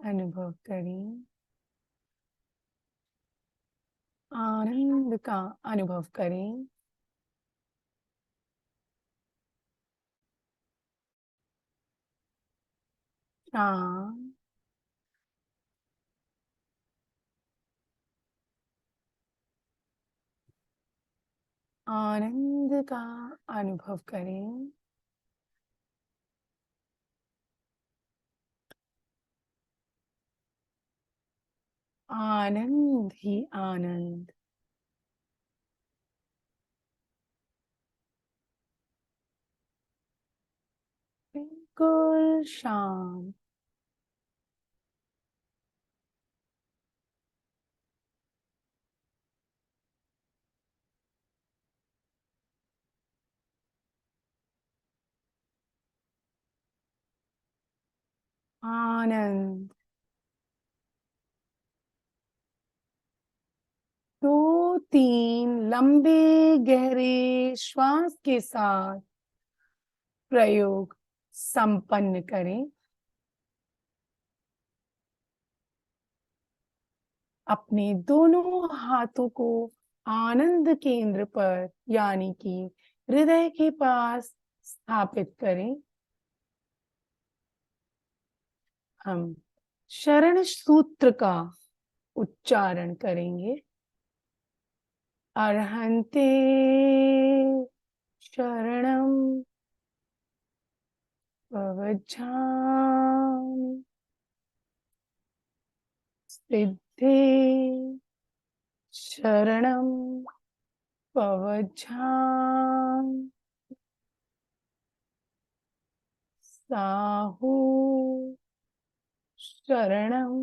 अनुभव करें। आनंद का अनुभव करें। शांत आनंद का अनुभव करें। आनंद ही आनंद। बिल्कुल शांत। आनंद। 2-3 लंबे गहरे श्वास के साथ प्रयोग संपन्न करें। अपने दोनों हाथों को आनंद केंद्र पर यानी कि हृदय के पास स्थापित करें। हम शरण सूत्र का उच्चारण करेंगे। अर्हन्ते शरणं प्रव्रजामि सिद्धे शरणं प्रव्रजामि साहु शरणं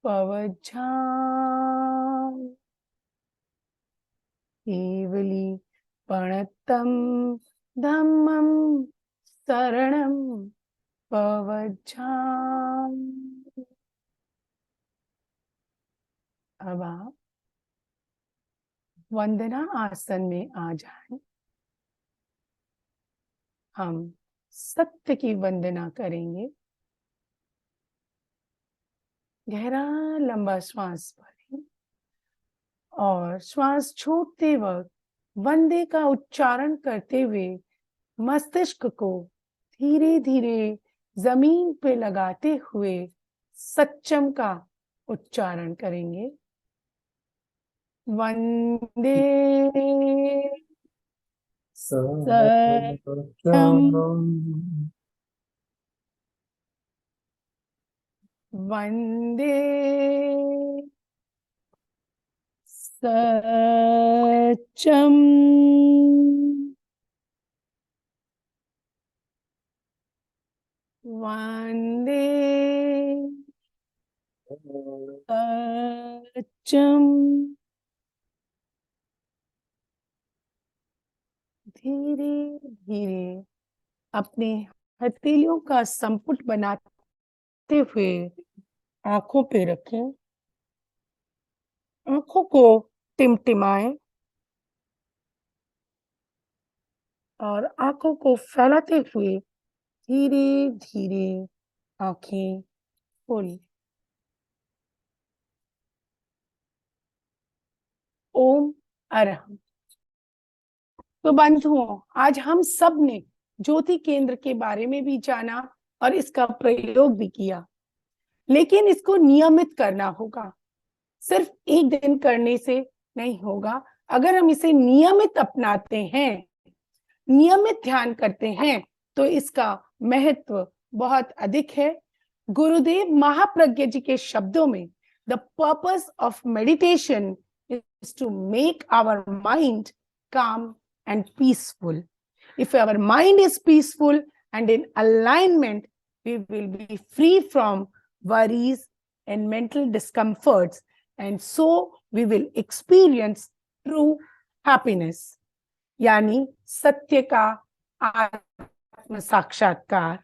प्रव्रजामि केवली प्रणतं धम्मं शरणं प्रव्रजामि। अब आप वंदना आसन में आ जाएं। हम सत्य की वंदना करेंगे। गहरा लंबा श्वास भरें और श्वास छोड़ते वक्त वंदे का उच्चारण करते हुए मस्तिष्क को धीरे धीरे जमीन पे लगाते हुए सच्चम का उच्चारण करेंगे। वंदे सत्यम वंदे सत्यम वंदे सत्यम। धीरे धीरे अपने हथेलियों का संपुट बनाते हुए आंखों पे रखें। आंखों को टिमटिमाएं और आंखों को फैलाते हुए धीरे धीरे आंखें खोलें। ओम अरहम। तो बंधुओं, आज हम सब ने ज्योति केंद्र के बारे में भी जाना और इसका प्रयोग भी किया, लेकिन इसको नियमित करना होगा। सिर्फ एक दिन करने से नहीं होगा। अगर हम इसे नियमित अपनाते हैं, नियमित ध्यान करते हैं, तो इसका महत्व बहुत अधिक है। गुरुदेव महाप्रज्ञ जी के शब्दों में, the purpose of meditation is to make our mind calm and peaceful. If our mind is peaceful and in alignment, we will be free from worries and mental discomforts, and so we will experience true happiness. यानी सत्य का आत्म साक्षात्कार।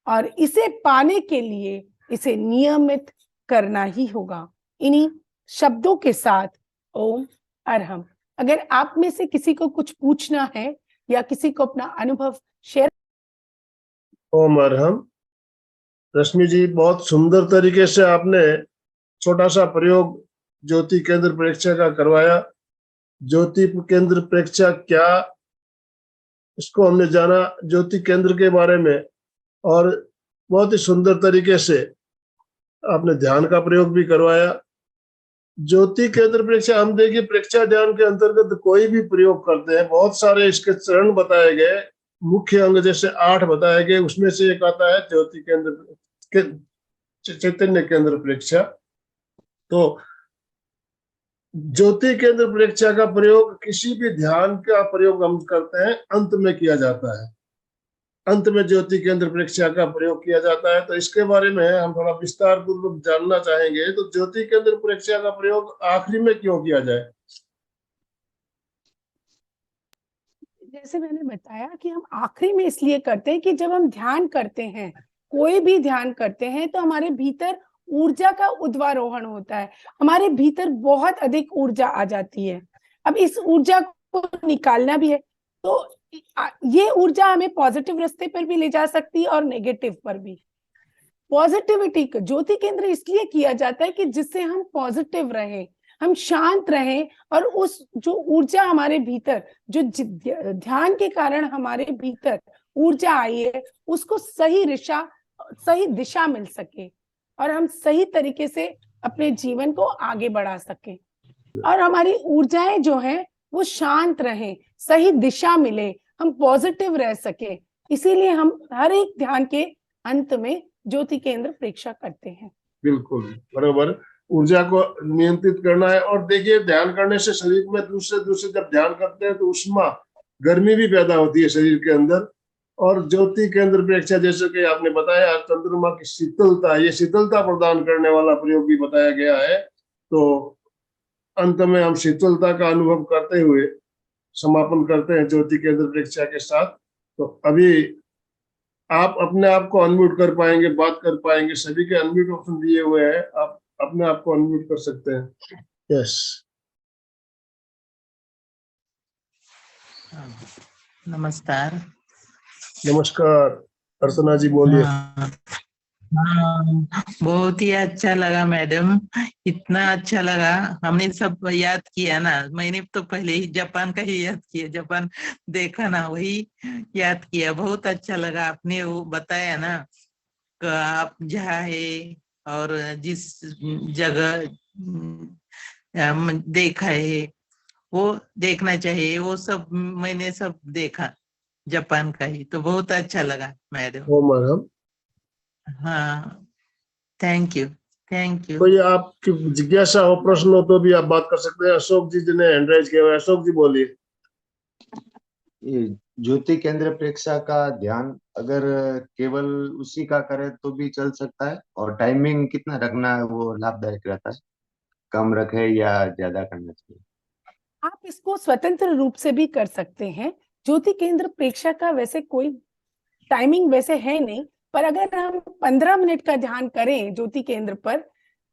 और इसे पाने के लिए इसे नियमित करना ही होगा। इन्हीं शब्दों के साथ ओम अरहम। अगर आप में से किसी को कुछ पूछना है या किसी को अपना अनुभव शेयर। ओम अरहम। रश्मि जी, बहुत सुंदर तरीके से आपने छोटा सा प्रयोग ज्योति केंद्र प्रेक्षा का करवाया। ज्योति केंद्र प्रेक्षा क्या, इसको हमने जाना ज्योति केंद्र के बारे में, और बहुत ही सुंदर तरीके से आपने ध्यान का प्रयोग भी करवाया। ज्योति केंद्र प्रेक्षा, हम देखिए प्रेक्षा ध्यान के अंतर्गत कोई भी प्रयोग करते हैं, बहुत सारे इसके चरण बताए गए, मुख्य अंग जैसे 8 बताए गए, उसमें से एक आता है ज्योति केंद्र चैतन्य केंद्र प्रेक्षा। तो ज्योति केंद्र प्रेक्षा का प्रयोग किसी भी ध्यान का प्रयोग हम करते हैं अंत में किया जाता है। अंत में ज्योति केंद्र प्रेक्षा का प्रयोग किया जाता है। तो इसके बारे में हम थोड़ा विस्तार पूर्वक जानना चाहेंगे। तो ज्योति केंद्र प्रेक्षा का प्रयोग आखिरी में क्यों किया जाए? जैसे मैंने बताया कि हम आखिरी में इसलिए करते हैं कि जब हम ध्यान करते हैं कोई भी ध्यान करते हैं तो हमारे भीतर ऊर्जा का उद्वारोहण होता है, हमारे भीतर बहुत अधिक ऊर्जा आ जाती है। अब इस ऊर्जा को निकालना भी है, तो ये ऊर्जा हमें पॉजिटिव रास्ते पर भी ले जा सकती है और नेगेटिव पर भी। पॉजिटिविटी का ज्योति केंद्र इसलिए किया जाता है कि जिससे हम पॉजिटिव रहें, हम शांत रहें, और उस जो ऊर्जा हमारे भीतर, जो ध्यान के कारण हमारे भीतर ऊर्जा आई है, उसको सही दिशा मिल सके और हम सही तरीके से अपने जीवन को आगे बढ़ा सके, और हमारी ऊर्जाएं जो हैं वो शांत रहें, सही दिशा मिले, हम पॉजिटिव रह सके। इसीलिए हम हर एक ध्यान के अंत में ज्योति केंद्र प्रेक्षा करते हैं। बिल्कुल बराबर, ऊर्जा को नियंत्रित करना है। और देखिए, ध्यान करने से शरीर में दूसरे जब ध्यान करते हैं तो उष्मा, गर्मी भी पैदा होती है शरीर के अंदर। और ज्योति केंद्र प्रेक्षा, जैसे कि आपने बताया, चंद्रमा की शीतलता, ये शीतलता प्रदान करने वाला प्रयोग भी बताया गया है। तो अंत में हम शीतलता का अनुभव करते हुए समापन करते हैं ज्योति केंद्र प्रेक्षा के साथ। तो अभी आप अपने आप को अनम्यूट कर पाएंगे, बात कर पाएंगे, सभी के अनम्यूट ऑप्शन दिए हुए हैं, आप अपने आप को अनम्यूट कर सकते हैं। यस, नमस्कार। नमस्कार अर्चना जी, बोलिए। हाँ, हाँ, बहुत ही अच्छा लगा मैडम, इतना अच्छा लगा। हमने सब याद किया ना, मैंने तो पहले ही जापान का ही याद किया, जापान देखा ना, वही याद किया। बहुत अच्छा लगा आपने वो बताया ना कि आप जहाँ है और जिस जगह देखा है वो देखना चाहिए, वो सब मैंने सब देखा जापान का ही, तो बहुत अच्छा लगा मैडम। हो मैडम, हाँ, थैंक यू, थैंक यू। कोई आपकी जिज्ञासा हो, प्रश्न हो तो भी आप बात कर सकते हैं। अशोक जी ने हैंड राइज किया हुआ है, अशोक जी बोलिए। ये ज्योति केंद्र प्रेक्षा का ध्यान अगर केवल उसी का करे तो भी चल सकता है, और टाइमिंग कितना रखना है वो लाभदायक रहता है, कम रखे या ज्यादा करना चाहिए? आप इसको स्वतंत्र रूप से भी कर सकते हैं। ज्योति केंद्र प्रेक्षा का वैसे कोई टाइमिंग वैसे है नहीं, पर अगर हम 15 मिनट का ध्यान करें ज्योति केंद्र पर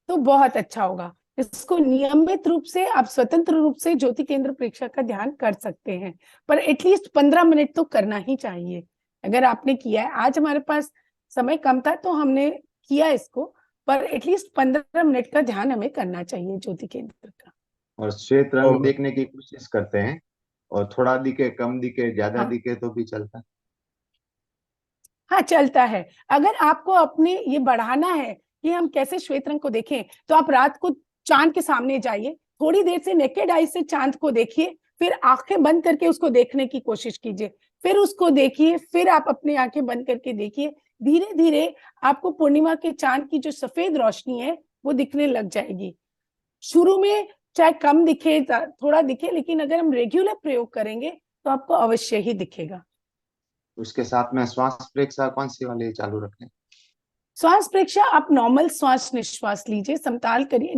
तो बहुत अच्छा होगा। इसको नियमित रूप से आप स्वतंत्र रूप से ज्योति केंद्र प्रेक्षा का ध्यान कर सकते हैं, पर एटलीस्ट 15 मिनट तो करना ही चाहिए। अगर आपने किया है, आज हमारे पास समय कम था तो हमने किया इसको, पर एटलीस्ट 15 मिनट का ध्यान हमें करना चाहिए ज्योति केंद्र का। और श्वेत रंग देखने की कोशिश करते हैं, और थोड़ा दिखे, कम दिखे, ज्यादा हाँ। दिखे तो भी चलता है? हाँ, चलता है। अगर आपको अपने ये बढ़ाना है कि हम कैसे श्वेत रंग को देखें, तो आप रात को चांद के सामने जाइए, थोड़ी देर से नेकेड आई से चांद को देखिए, फिर आंखें बंद करके उसको देखने की कोशिश कीजिए, फिर उसको देखिए, फिर आप अपनी आंखें बंद करके देखिए। धीरे धीरे आपको पूर्णिमा के चांद की जो सफेद रोशनी है वो दिखने लग जाएगी। शुरू में चाहे कम दिखे, थोड़ा दिखे, लेकिन अगर हम रेगुलर प्रयोग करेंगे तो आपको अवश्य ही दिखेगा। उसके साथ में श्वास प्रेक्षा कौन सी वाली चालू रखें? श्वास प्रेक्षा आप नॉर्मल श्वास निश्वास लीजिए, समताल करिए।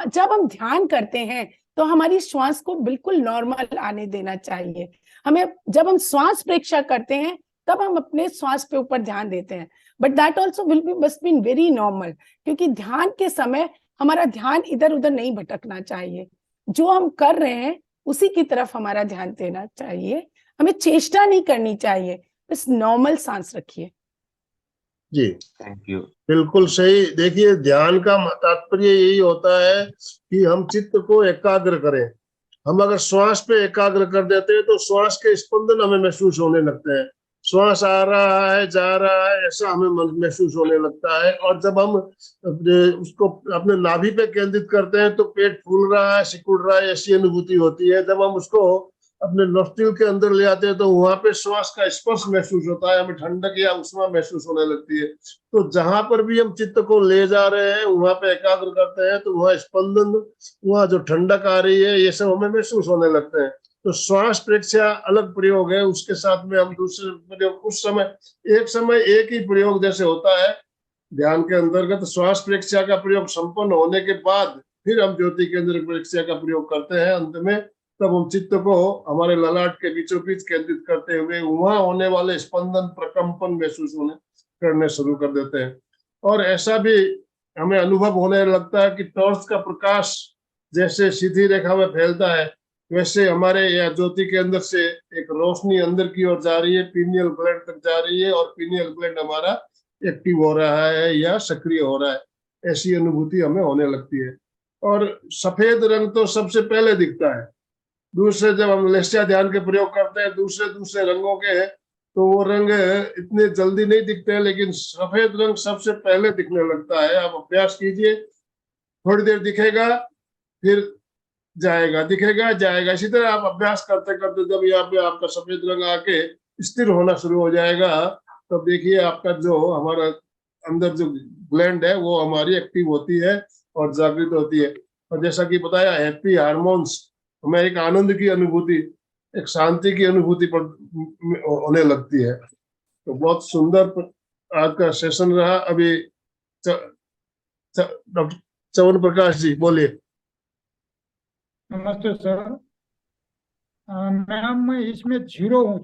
जब हम ध्यान करते हैं तो हमारी श्वास को बिल्कुल नॉर्मल आने देना चाहिए। हमें जब हम श्वास प्रेक्षा करते हैं तब हम अपने श्वास पे ऊपर ध्यान देते हैं, but that also will be must be very normal, क्योंकि ध्यान के समय हमारा ध्यान इधर उधर नहीं भटकना चाहिए। जो हम कर रहे हैं उसी की तरफ हमारा ध्यान देना चाहिए, हमें चेष्टा नहीं करनी चाहिए, बस नॉर्मल सांस रखिए। जी, थैंक यू। बिल्कुल सही। देखिए, ध्यान का तात्पर्य यही होता है कि हम चित्त को एकाग्र करें। हम अगर श्वास पे एकाग्र कर देते हैं तो श्वास के स्पंदन हमें महसूस होने लगते हैं, श्वास आ रहा है, जा रहा है, ऐसा हमें महसूस होने लगता है। और जब हम उसको अपने नाभि पे केंद्रित करते हैं तो पेट फूल रहा है, सिकुड़ रहा है, ऐसी अनुभूति होती है। जब हम उसको अपने नोस्ट्रिल के अंदर ले आते हैं तो वहां पे श्वास का स्पर्श महसूस होता है, हमें ठंडक या उष्मा महसूस होने लगती है। तो जहां पर भी हम चित्त को ले जा रहे हैं वहां पे एकाग्र करते हैं तो वहां स्पंदन, वहां जो ठंडक आ रही है, ये सब हमें महसूस होने लगते हैं। तो श्वास प्रेक्षा अलग प्रयोग है, उसके साथ में हम दूसरे प्रयोग, उस समय एक ही प्रयोग जैसे होता है ध्यान के अंतर्गत, श्वास प्रेक्षा का प्रयोग संपन्न होने के बाद फिर हम ज्योति केंद्र प्रेक्षा का प्रयोग करते हैं अंत में। तब हम चित्त को हमारे ललाट के बीचों बीच केंद्रित करते हुए वहां होने वाले स्पंदन, प्रकंपन महसूस होने करने शुरू कर देते हैं। और ऐसा भी हमें अनुभव होने लगता है कि टॉर्च का प्रकाश जैसे सीधी रेखा में फैलता है, वैसे हमारे यहाँ ज्योति के अंदर से एक रोशनी अंदर की ओर जा रही है, पीनियल ग्लैंड तक जा रही है, और पीनियल ग्लैंड हमारा एक्टिव हो रहा है या सक्रिय हो रहा है, ऐसी अनुभूति हमें होने लगती है। और सफेद रंग तो सबसे पहले दिखता है। दूसरे जब हम लेस्या ध्यान के प्रयोग करते हैं दूसरे दूसरे रंगों के, तो वो रंग इतने जल्दी नहीं दिखते हैं, लेकिन सफेद रंग सबसे पहले दिखने लगता है। आप अभ्यास कीजिए, थोड़ी देर दिखेगा, फिर जाएगा, दिखेगा, जाएगा। इसी तरह आप अभ्यास करते करते जब यहाँ पे आपका सफेद रंग आके स्थिर होना शुरू हो जाएगा, तब देखिए आपका जो हमारा अंदर जो ग्लैंड है वो हमारी एक्टिव होती है और जागृत होती है। और जैसा कि बताया, हैप्पी हार्मोन्स, हमें एक आनंद की अनुभूति, एक शांति की अनुभूति पर होने लगती है। तो बहुत सुंदर आज का सेशन रहा। अभी डॉक्टर चवन प्रकाश जी बोलिए। नमस्ते सर। मैम मैं इसमें जीरो हूँ,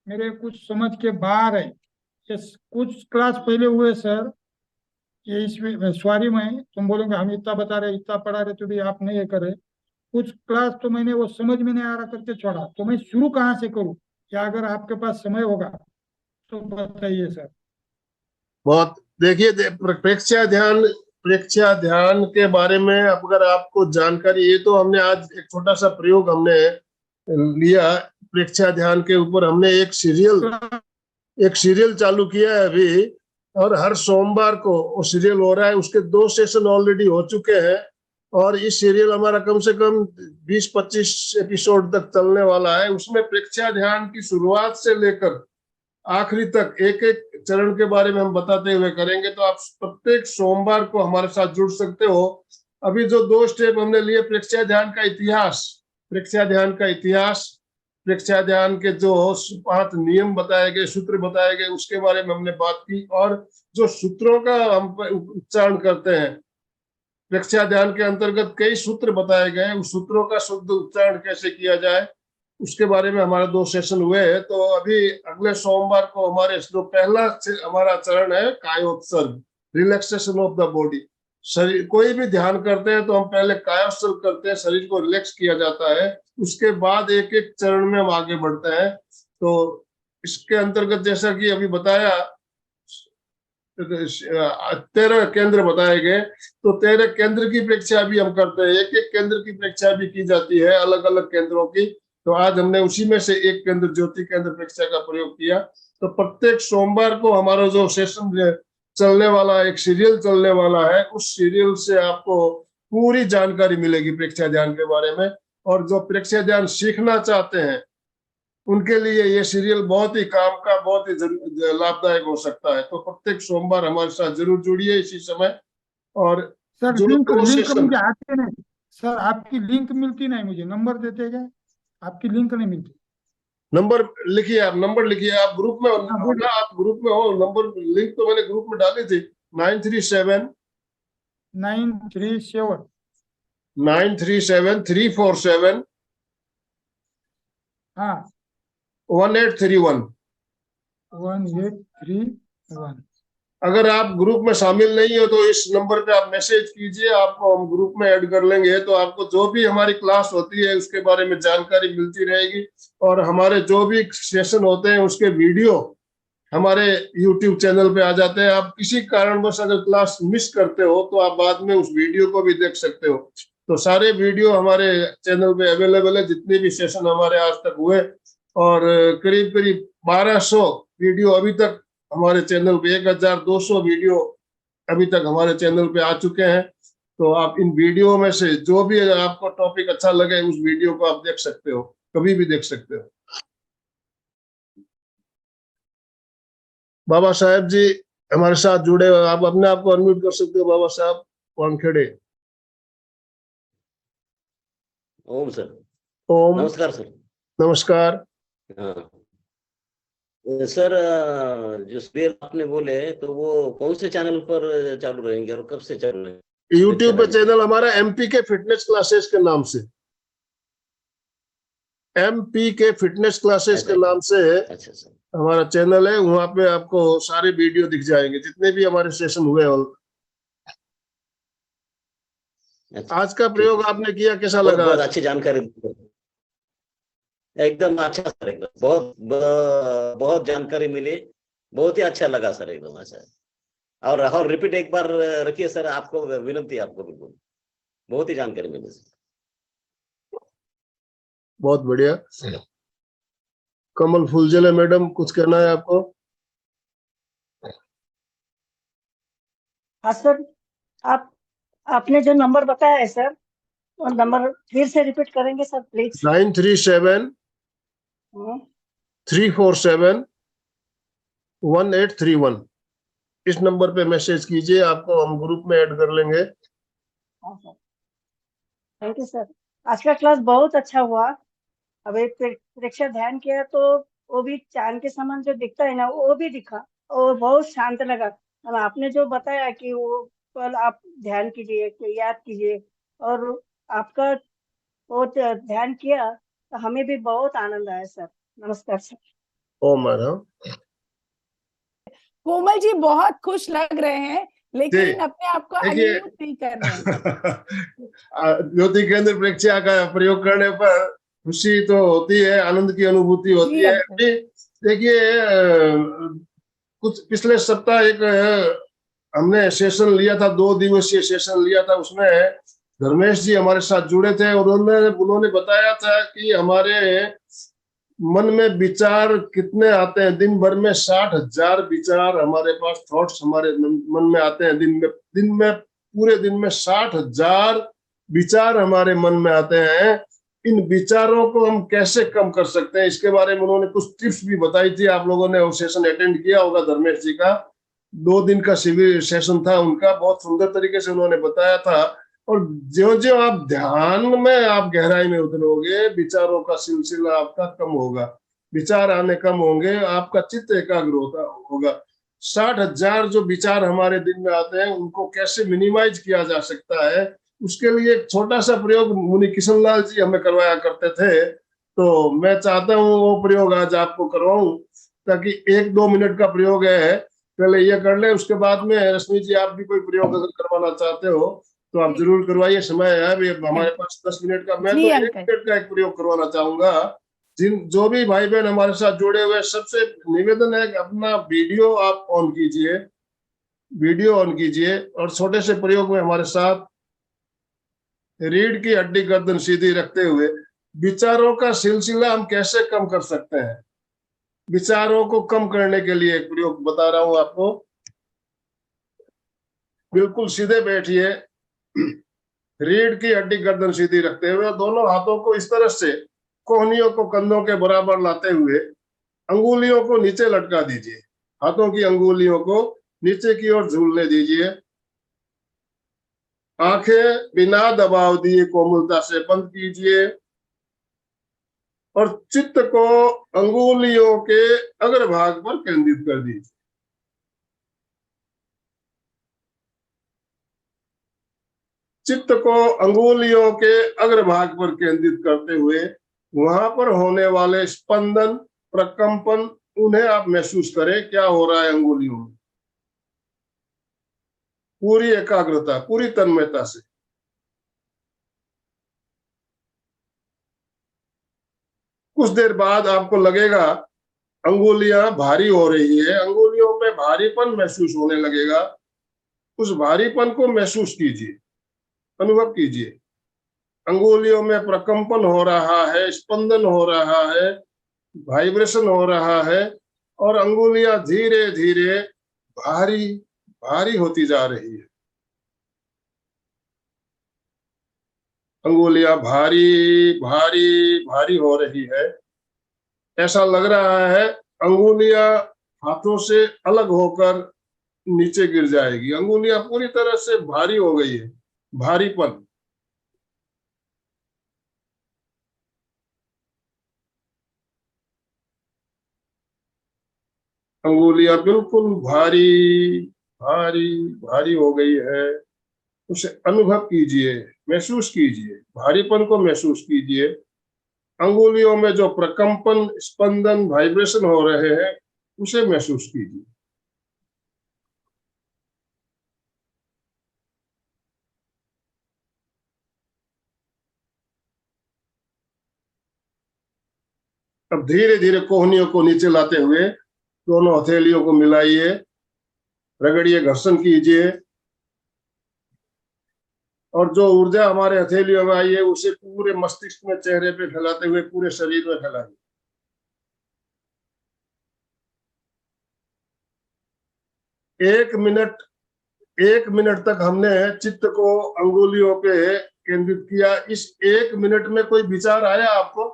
मेरे कुछ समझ के बाहर है। कुछ क्लास पहले हुए सर, ये इसमें सॉरी, मैं तुम बोलोगे हम इतना बता रहे इतना पढ़ा रहे तो भी आप नहीं ये करे। कुछ क्लास तो मैंने वो समझ में नहीं आ रहा करके छोड़ा, तो मैं शुरू कहाँ से करूँ? या अगर आपके पास समय होगा तो बताइए सर। बहुत देखिए, प्रेक्षा ध्यान के बारे में अगर आपको जानकारी, ये तो हमने आज एक छोटा सा प्रयोग हमने लिया प्रेक्षा ध्यान के ऊपर। हमने एक सीरियल चालू किया है अभी, और हर सोमवार को वो सीरियल हो रहा है। उसके 2 सेशन ऑलरेडी हो चुके हैं, और इस सीरियल हमारा कम से कम 20-25 एपिसोड तक चलने वाला है। उसमें प्रेक्षा ध्यान की शुरुआत से लेकर आखिरी तक एक एक चरण के बारे में हम बताते हुए करेंगे। तो आप प्रत्येक सोमवार को हमारे साथ जुड़ सकते हो। अभी जो 2 स्टेप हमने लिए, प्रेक्षा ध्यान का इतिहास, प्रेक्षा ध्यान का इतिहास, प्रेक्षा ध्यान के जो 5 नियम बताए गए, सूत्र बताए गए, उसके बारे में हमने बात की। और जो सूत्रों का हम उच्चारण करते हैं, प्रेक्षा ध्यान के अंतर्गत कई सूत्र बताए गए, उस सूत्रों का शुद्ध उच्चारण कैसे किया जाए, उसके बारे में हमारे 2 सेशन हुए हैं। तो अभी अगले सोमवार को हमारे जो पहला हमारा चरण है कायोत्सर्ग, रिलैक्सेशन ऑफ द बॉडी। शरीर, कोई भी ध्यान करते हैं तो हम पहले कायोत्सर्ग करते हैं, शरीर को रिलैक्स किया जाता है, उसके बाद एक एक चरण में हम आगे बढ़ते हैं। तो इसके अंतर्गत जैसा कि अभी बताया 13 केंद्र बताए गए, तो 13 केंद्र की परीक्षा भी हम करते हैं, एक एक केंद्र की परीक्षा भी की जाती है, अलग अलग केंद्रों की। तो आज हमने उसी में से एक केंद्र ज्योति केंद्र परीक्षा का प्रयोग किया। तो प्रत्येक सोमवार को हमारा जो सेशन चलने वाला, एक सीरियल चलने वाला है, उस सीरियल से आपको पूरी जानकारी मिलेगी परीक्षा ध्यान के बारे में। और जो परीक्षा ध्यान सीखना चाहते हैं उनके लिए ये सीरियल बहुत ही काम का, बहुत ही लाभदायक हो सकता है। तो प्रत्येक सोमवार हमारे साथ जरूर जुड़िए इसी समय। और सर जो लिंक 2 लिंक सेशन, मुझे आते नहीं सर, आपकी लिंक मिलती नहीं, मुझे नंबर देते गए, आपकी लिंक नहीं मिलती। नंबर लिखिए, आप नंबर लिखिए, आप ग्रुप में हो ना, आप ग्रुप में हो, नंबर लिंक तो मैंने ग्रुप में डाली थी, 937 347 हाँ 1831। 1831। अगर आप ग्रुप में शामिल नहीं हो तो इस नंबर पे आप मैसेज कीजिए, आपको हम ग्रुप में ऐड कर लेंगे। तो आपको जो भी हमारी क्लास होती है उसके बारे में जानकारी मिलती रहेगी, और हमारे जो भी सेशन होते हैं उसके वीडियो हमारे YouTube चैनल पे आ जाते हैं। आप किसी कारणवश अगर क्लास मिस करते हो तो आप बाद में उस वीडियो को भी देख सकते हो। तो सारे वीडियो हमारे चैनल पे अवेलेबल है, जितने भी सेशन हमारे आज तक हुए, और करीब करीब 1200 वीडियो अभी तक हमारे चैनल पे, 1200 वीडियो अभी तक हमारे चैनल पे आ चुके हैं। तो आप इन वीडियो में से जो भी अगर आपको टॉपिक अच्छा लगे, उस वीडियो को आप देख सकते हो, कभी भी देख सकते हो। बाबा साहब जी हमारे साथ जुड़े हुए, आप अपने आप को अनम्यूट कर सकते हो। बाबा साहब वानखेड़े। ओम सर। ओम। नमस्कार सर। नमस्कार। हाँ सर, जो स्पेयर आपने बोले तो वो कौन से चैनल पर चालू रहेंगे और कब से चालू रहेंगे? यूट्यूब पे चैनल हमारा MP के फिटनेस क्लासेस के नाम से। MP के फिटनेस क्लासेस के नाम से अच्छा सर। हमारा चैनल है, वहां पे आपको सारे वीडियो दिख जाएंगे जितने भी हमारे सेशन हुए। अच्छा, आज का ठीक प्रयोग है। आपने किया, कैसा बहुत लगा? बहुत अच्छी जानकारी, एकदम अच्छा सर, एकदम बहुत जानकारी मिली, बहुत ही अच्छा लगा सर, एकदम अच्छा। और रिपीट एक बार रखिए सर, आपको विनती है, आपको बिल्कुल बहुत ही जानकारी मिली सर। बहुत बढ़िया। कमल फुलझले मैडम, कुछ कहना है आपको? हाँ सर, आपने जो नंबर बताया है सर, वो नंबर फिर से रिपीट करेंगे सर प्लीज? 9373471831। इस नंबर पे मैसेज कीजिए, आपको हम ग्रुप में ऐड कर लेंगे। हाँ सर, थैंक यू सर। आज का क्लास बहुत अच्छा हुआ। अब एक परीक्षा ध्यान किया तो वो भी चांद के समान जो दिखता है ना, वो भी दिखा और बहुत शांत लगा। और आपने जो बताया कि वो पल आप ध्यान कीजिए, कि याद कीजिए, और आपका वो ध्यान किया तो हमें भी बहुत आनंद आया सर। नमस्कार सर। ओ मैडम कोमल जी बहुत खुश लग रहे हैं, लेकिन जी, अपने आप को देखिए अनम्यूट नहीं कर रहे हैं। ज्योति केंद्र परीक्षा का प्रयोग करने पर खुशी तो होती है, आनंद की अनुभूति होती जी है। अंकल। अभी देखिए कुछ पिछले सप्ताह एक हमने सेशन लिया था, 2 दिवसीय सेशन लिया था। उसमें धर्मेश जी हमारे साथ जुड़े थे और उन्होंने बताया था कि हमारे मन में विचार कितने आते हैं। दिन भर में 60,000 विचार हमारे पास, थॉट्स हमारे मन में आते हैं। पूरे दिन में 60,000 विचार हमारे मन में आते हैं। इन विचारों को हम कैसे कम कर सकते हैं, इसके बारे में उन्होंने कुछ टिप्स भी बताई थी। आप लोगों ने वो सेशन अटेंड किया होगा, धर्मेश जी का 2 दिन का शिविर सेशन था उनका। बहुत सुंदर तरीके से उन्होंने बताया था। और जो जो आप ध्यान में आप गहराई में उतरोगे, विचारों का सिलसिला आपका कम होगा, विचार आने कम होंगे, आपका चित्त एकाग्र होगा। 60,000 जो विचार हमारे दिन में आते हैं, उनको कैसे मिनिमाइज किया जा सकता है, उसके लिए एक छोटा सा प्रयोग मुनि किशन लाल जी हमें करवाया करते थे। तो मैं चाहता हूँ वो प्रयोग आज आपको करवाऊं, ताकि 1-2 मिनट का प्रयोग है, पहले ये कर ले। उसके बाद में रश्मि जी, आप भी कोई प्रयोग अगर करवाना चाहते हो तो आप जरूर करवाइए। समय है अभी हमारे पास 10 मिनट का। मैं जी तो 1 अंकल। मिनट का एक प्रयोग करवाना चाहूंगा। जो भी भाई बहन हमारे साथ जुड़े हुए, सबसे निवेदन है कि अपना वीडियो आप ऑन कीजिए, वीडियो ऑन कीजिए और छोटे से प्रयोग में हमारे साथ रीढ़ की हड्डी गर्दन सीधी रखते हुए विचारों का सिलसिला हम कैसे कम कर सकते हैं। विचारों को कम करने के लिए एक प्रयोग बता रहा हूं आपको। बिल्कुल सीधे बैठिए, रीढ़ की हड्डी गर्दन सीधी रखते हुए दोनों हाथों को इस तरह से कोहनियों को कंधों के बराबर लाते हुए अंगुलियों को नीचे लटका दीजिए। हाथों की अंगुलियों को नीचे की ओर झूलने दीजिए। आंखें बिना दबाव दिए कोमलता से बंद कीजिए और चित्त को अंगुलियों के अग्रभाग पर केंद्रित कर दीजिए। चित्त को अंगुलियों के अग्रभाग पर केंद्रित करते हुए वहां पर होने वाले स्पंदन, प्रकंपन, उन्हें आप महसूस करें। क्या हो रहा है अंगुलियों में? पूरी एकाग्रता, पूरी तन्मयता से। कुछ देर बाद आपको लगेगा अंगुलियां भारी हो रही है, अंगुलियों में भारीपन महसूस होने लगेगा। उस भारीपन को महसूस कीजिए, अनुभव कीजिए। अंगुलियों में प्रकंपन हो रहा है, स्पंदन हो रहा है, वाइब्रेशन हो रहा है और अंगुलियां धीरे धीरे भारी भारी होती जा रही है। अंगुलियां भारी भारी भारी हो रही है। ऐसा लग रहा है अंगुलियां हाथों से अलग होकर नीचे गिर जाएगी। अंगुलियां पूरी तरह से भारी हो गई है, भारीपन। अंगुलियां बिल्कुल भारी भारी भारी हो गई है। उसे अनुभव कीजिए, महसूस कीजिए, भारीपन को महसूस कीजिए। अंगुलियों में जो प्रकंपन, स्पंदन, वाइब्रेशन हो रहे हैं उसे महसूस कीजिए। अब धीरे धीरे कोहनियों को नीचे लाते हुए दोनों हथेलियों को मिलाइए, रगड़िए, घर्षण कीजिए और जो ऊर्जा हमारे हथेलियों में आई है उसे पूरे मस्तिष्क में, चेहरे पे फैलाते हुए पूरे शरीर में फैलाइए। एक मिनट तक हमने चित्त को अंगुलियों पे केंद्रित किया। इस 1 मिनट में कोई विचार आया आपको?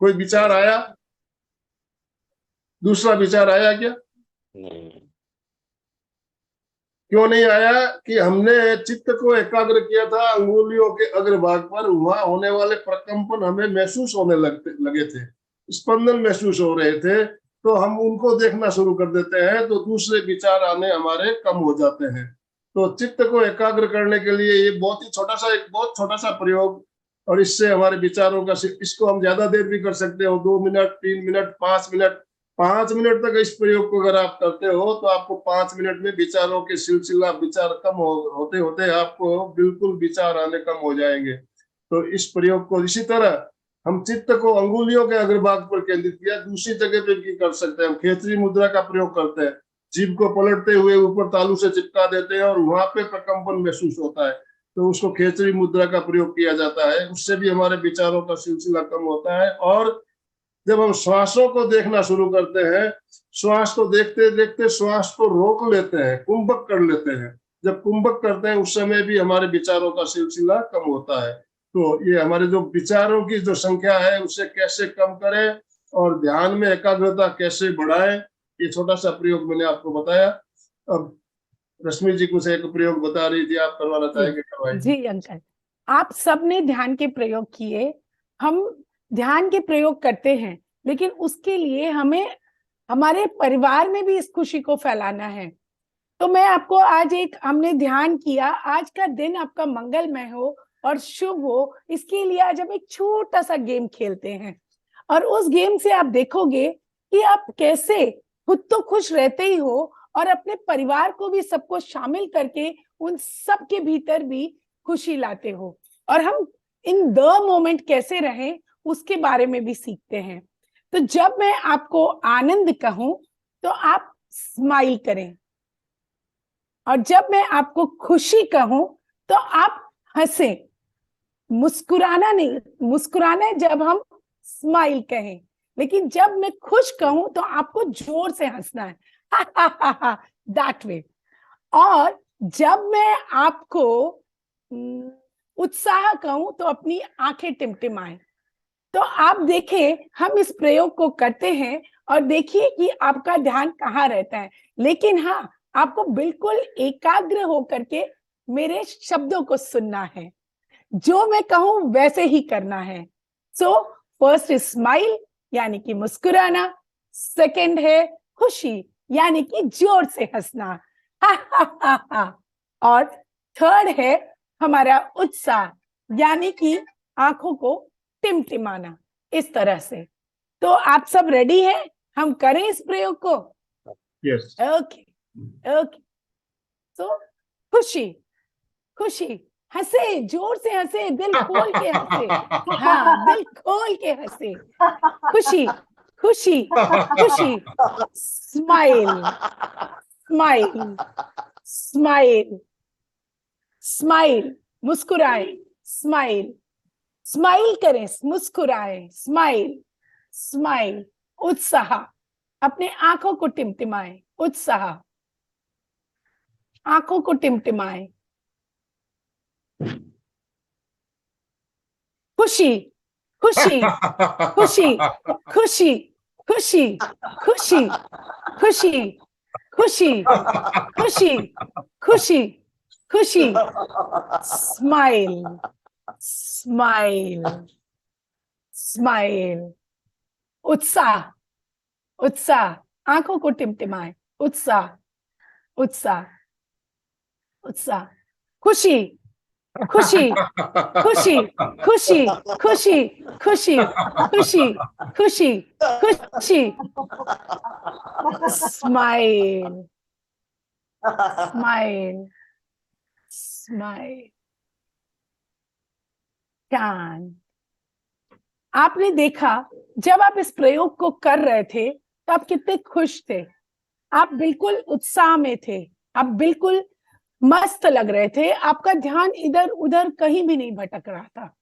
कोई विचार आया? दूसरा विचार आया क्या? नहीं। क्यों नहीं आया? कि हमने चित्त को एकाग्र किया था अंगुलियों के अग्रभाग पर। वहां होने वाले प्रकंपन हमें महसूस होने लगे थे, स्पंदन महसूस हो रहे थे, तो हम उनको देखना शुरू कर देते हैं, तो दूसरे विचार आने हमारे कम हो जाते हैं। तो चित्त को एकाग्र करने के लिए ये बहुत ही छोटा सा, एक बहुत छोटा सा प्रयोग, और इससे हमारे विचारों का, इसको हम ज्यादा देर भी कर सकते हो, 2 मिनट, 3 मिनट, 5 मिनट। 5 मिनट तक इस प्रयोग को अगर आप करते हो तो आपको 5 मिनट में विचारों के सिलसिला, विचार कम होते होते आपको बिल्कुल विचार आने कम हो जाएंगे। तो इस प्रयोग को इसी तरह हम चित्त को अंगुलियों के अग्रभाग पर केंद्रित किया, दूसरी जगह पे भी कर सकते हैं। हम खेचरी मुद्रा का प्रयोग करते हैं, जीभ को पलटते हुए ऊपर तालू से चिपका देते हैं और वहां पे प्रकंपन महसूस होता है, तो उसको खेचरी मुद्रा का प्रयोग किया जाता है। उससे भी हमारे विचारों का सिलसिला कम होता है। और जब हम श्वासों को देखना शुरू करते हैं, श्वास को देखते देखते श्वास को रोक लेते हैं, कुंभक कर लेते हैं। जब कुंभक करते हैं उस समय भी हमारे विचारों का सिलसिला कम होता है। तो ये हमारे जो विचारों की जो संख्या है उसे कैसे कम करें और ध्यान में एकाग्रता कैसे बढ़ाएं, ये छोटा सा प्रयोग मैंने आपको बताया। अब रश्मि जी कुछ एक प्रयोग बता रही थी, आप करवाना चाहेंगे? करवाइए। जी अंकल, आप सबने ध्यान के प्रयोग किए। हम ध्यान के प्रयोग करते हैं, लेकिन उसके लिए हमें हमारे परिवार में भी इस खुशी को फैलाना है। तो मैं आपको आज हमने ध्यान किया, आज का दिन आपका मंगलमय हो और शुभ हो, इसके लिए आज हम एक छोटा सा गेम खेलते हैं। और उस गेम से आप देखोगे कि आप कैसे खुद तो खुश रहते ही हो और अपने परिवार को भी, सबको शामिल करके उन सब के भीतर भी खुशी लाते हो। और हम इन द मोमेंट कैसे रहें उसके बारे में भी सीखते हैं। तो जब मैं आपको आनंद कहूं तो आप स्माइल करें, और जब मैं आपको खुशी कहूं तो आप हंसें। मुस्कुराना नहीं, मुस्कुराना है जब हम स्माइल कहें, लेकिन जब मैं खुश कहूं तो आपको जोर से हंसना है, दैट वे। और जब मैं आपको उत्साह कहूं तो अपनी आंखें टिमटिमाएं। तो आप देखें, हम इस प्रयोग को करते हैं और देखिए कि आपका ध्यान कहाँ रहता है। लेकिन हाँ, आपको बिल्कुल एकाग्र होकर के मेरे शब्दों को सुनना है, जो मैं कहूं वैसे ही करना है। सो फर्स्ट इज स्माइल यानी कि मुस्कुराना, सेकंड है खुशी यानी कि जोर से हंसना, और थर्ड है हमारा उत्साह यानी कि आंखों को टिमटिमाना, इस तरह से। तो आप सब रेडी हैं? हम करें इस प्रयोग को? यस। Okay okay. सो खुशी, खुशी, हंसे, जोर से हंसे, दिल खोल के हंसे। हाँ, दिल खोल के हंसे। खुशी, खुशी, खुशी, स्माइल, स्माइल, स्माइल, स्माइल, मुस्कुराए, स्माइल, स्माइल करें, मुस्कुराए, स्माइल, स्माइल, उत्साह, अपने आंखों को टिमटिमाए, उत्साह, आंखों को टिमटिमाए, खुशी, खुशी, खुशी, खुशी, खुशी, खुशी, खुशी, खुशी, खुशी, खुशी, खुशी, स्माइल, स्माइल, स्माइल, उत्साह, उत्साह, आंखों को टिमटिमाए, उत्साह, उत्साह, उत्साह, खुशी, खुशी खुशी खुशी खुशी खुशी खुशी खुशी खुशी स्माइल स्माइल स्माइल। शांत। आपने देखा जब आप इस प्रयोग को कर रहे थे तो आप कितने खुश थे, आप बिल्कुल उत्साह में थे, आप बिल्कुल मस्त लग रहे थे, आपका ध्यान इधर उधर कहीं भी नहीं भटक रहा था।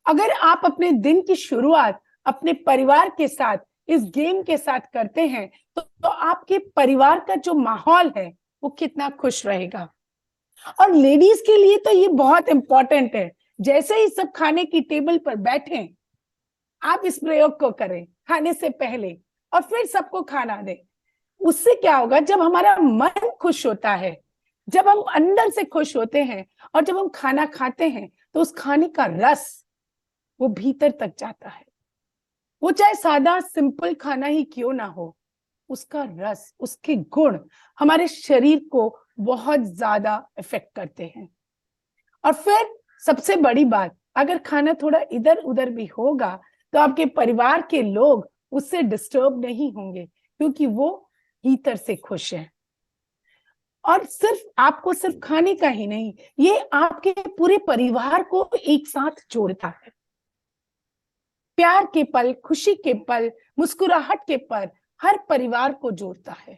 अगर आप अपने दिन की शुरुआत अपने परिवार के साथ इस गेम के साथ करते हैं तो आपके परिवार का जो माहौल है वो कितना खुश रहेगा। और लेडीज के लिए तो ये बहुत इंपॉर्टेंट है, जैसे ही सब खाने की टेबल पर बैठे आप इस प्रयोग को करें खाने से पहले और फिर सबको खाना दें। उससे क्या होगा, जब हमारा मन खुश होता है, जब हम अंदर से खुश होते हैं और जब हम खाना खाते हैं तो उस खाने का रस वो भीतर तक जाता है। वो चाहे सादा सिंपल खाना ही क्यों ना हो, उसका रस, उसके गुण हमारे शरीर को बहुत ज्यादा इफेक्ट करते हैं। और फिर सबसे बड़ी बात, अगर खाना थोड़ा इधर उधर भी होगा तो आपके परिवार के लोग उससे डिस्टर्ब नहीं होंगे, क्योंकि वो भीतर से खुश हैं। और सिर्फ आपको सिर्फ खाने का ही नहीं, ये आपके पूरे परिवार को एक साथ जोड़ता है। प्यार के पल, खुशी के पल, मुस्कुराहट के पल हर परिवार को जोड़ता है।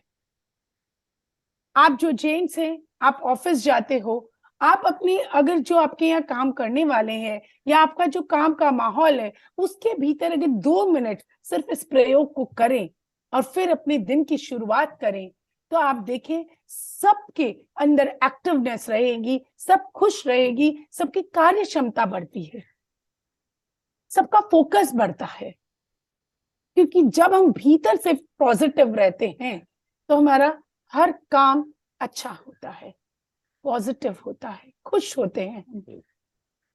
आप जो जेंट्स हैं, आप ऑफिस जाते हो, आप अपनी अगर जो आपके यहाँ काम करने वाले हैं या आपका जो काम का माहौल है उसके भीतर अगर 2 मिनट सिर्फ इस प्रयोग को करें और फिर अपने दिन की शुरुआत करें तो आप देखें सबके अंदर एक्टिवनेस रहेगी, सब खुश रहेगी, सबकी कार्य क्षमता बढ़ती है, सबका फोकस बढ़ता है। क्योंकि जब हम भीतर से पॉजिटिव रहते हैं तो हमारा हर काम अच्छा होता है, पॉजिटिव होता है, खुश होते हैं हम।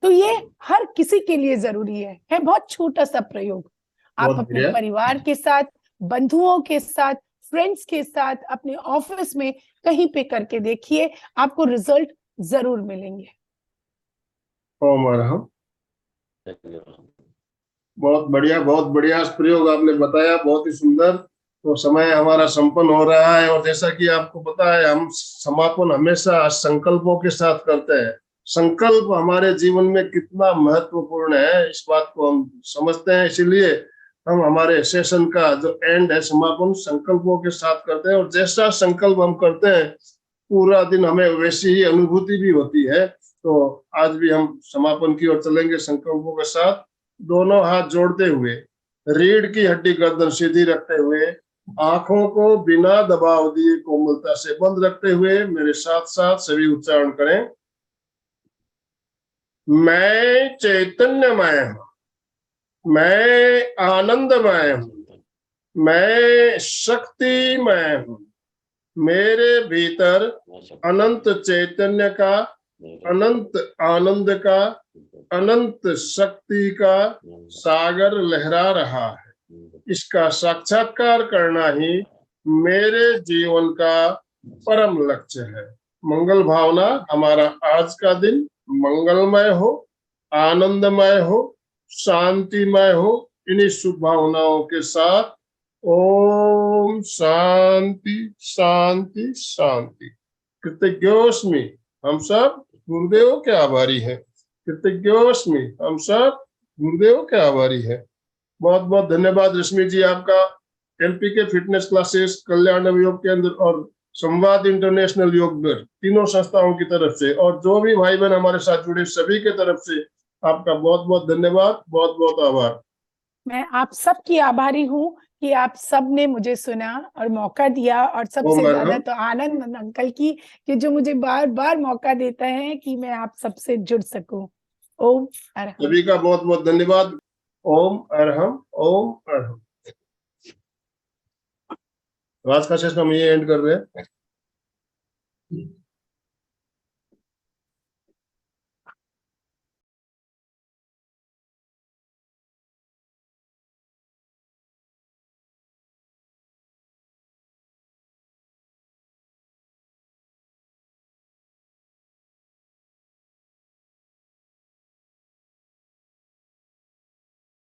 तो ये हर किसी के लिए जरूरी है बहुत छोटा सा प्रयोग। आप बहुत अपने बढ़िया। परिवार के साथ, बंधुओं के साथ, फ्रेंड्स के साथ, अपने ऑफिस में कहीं पे करके देखिए, आपको रिजल्ट जरूर मिलेंगे। ओम अरहम। बहुत बढ़िया प्रयोग आपने बताया, बहुत ही सुंदर। तो समय हमारा संपन्न हो रहा है और जैसा कि आपको पता है हम समापन हमेशा संकल्पों के साथ करते हैं। संकल्प हमारे जीवन में कितना महत्वपूर्ण है इस बात को हम समझते हैं, इसीलिए हम हमारे सेशन का जो एंड है समापन संकल्पों के साथ करते हैं। और जैसा संकल्प हम करते हैं पूरा दिन हमें वैसी ही अनुभूति भी होती है। तो आज भी हम समापन की ओर चलेंगे संकल्पों के साथ, दोनों हाथ जोड़ते हुए, रीढ़ की हड्डी गर्दन सीधी रखते हुए, आंखों को बिना दबाव दिए कोमलता से बंद रखते हुए मेरे साथ साथ सभी उच्चारण करें। मैं चैतन्यमय हूं, मैं आनंदमय हूं, मैं शक्तिमय हूं, मेरे भीतर अनंत चैतन्य का, अनंत आनंद का, अनंत शक्ति का सागर लहरा रहा है। इसका साक्षात्कार करना ही मेरे जीवन का परम लक्ष्य है। मंगल भावना हमारा आज का दिन मंगलमय हो, आनंदमय हो, शांतिमय हो। इन्हीं शुभ भावनाओं के साथ ओम शांति शांति शांति। कृतज्ञोस्मि, हम सब गुरुदेव के आभारी हैं। कृतज्ञोस्मि, हम सब गुरुदेव के आभारी हैं। बहुत बहुत धन्यवाद रश्मि जी आपका। एलपीके फिटनेस क्लासेस, कल्याणम योग केंद्र और संवाद इंटरनेशनल योग दर, तीनों संस्थाओं की तरफ से और जो भी भाई बहन हमारे साथ जुड़े सभी के तरफ से आपका बहुत बहुत धन्यवाद, बहुत बहुत आभार। मैं आप सबकी आभारी हूँ कि आप सब ने मुझे सुना और मौका दिया, और सबसे ओम ज्यादा अरहम। तो आनंद अंकल की कि जो मुझे बार बार मौका देता है कि मैं आप सबसे जुड़ सकूं। ओम अरहम। सभी का बहुत बहुत धन्यवाद। ओम अरहम, ओम अरहम। आज का सेशन हम ये एंड कर रहे हैं।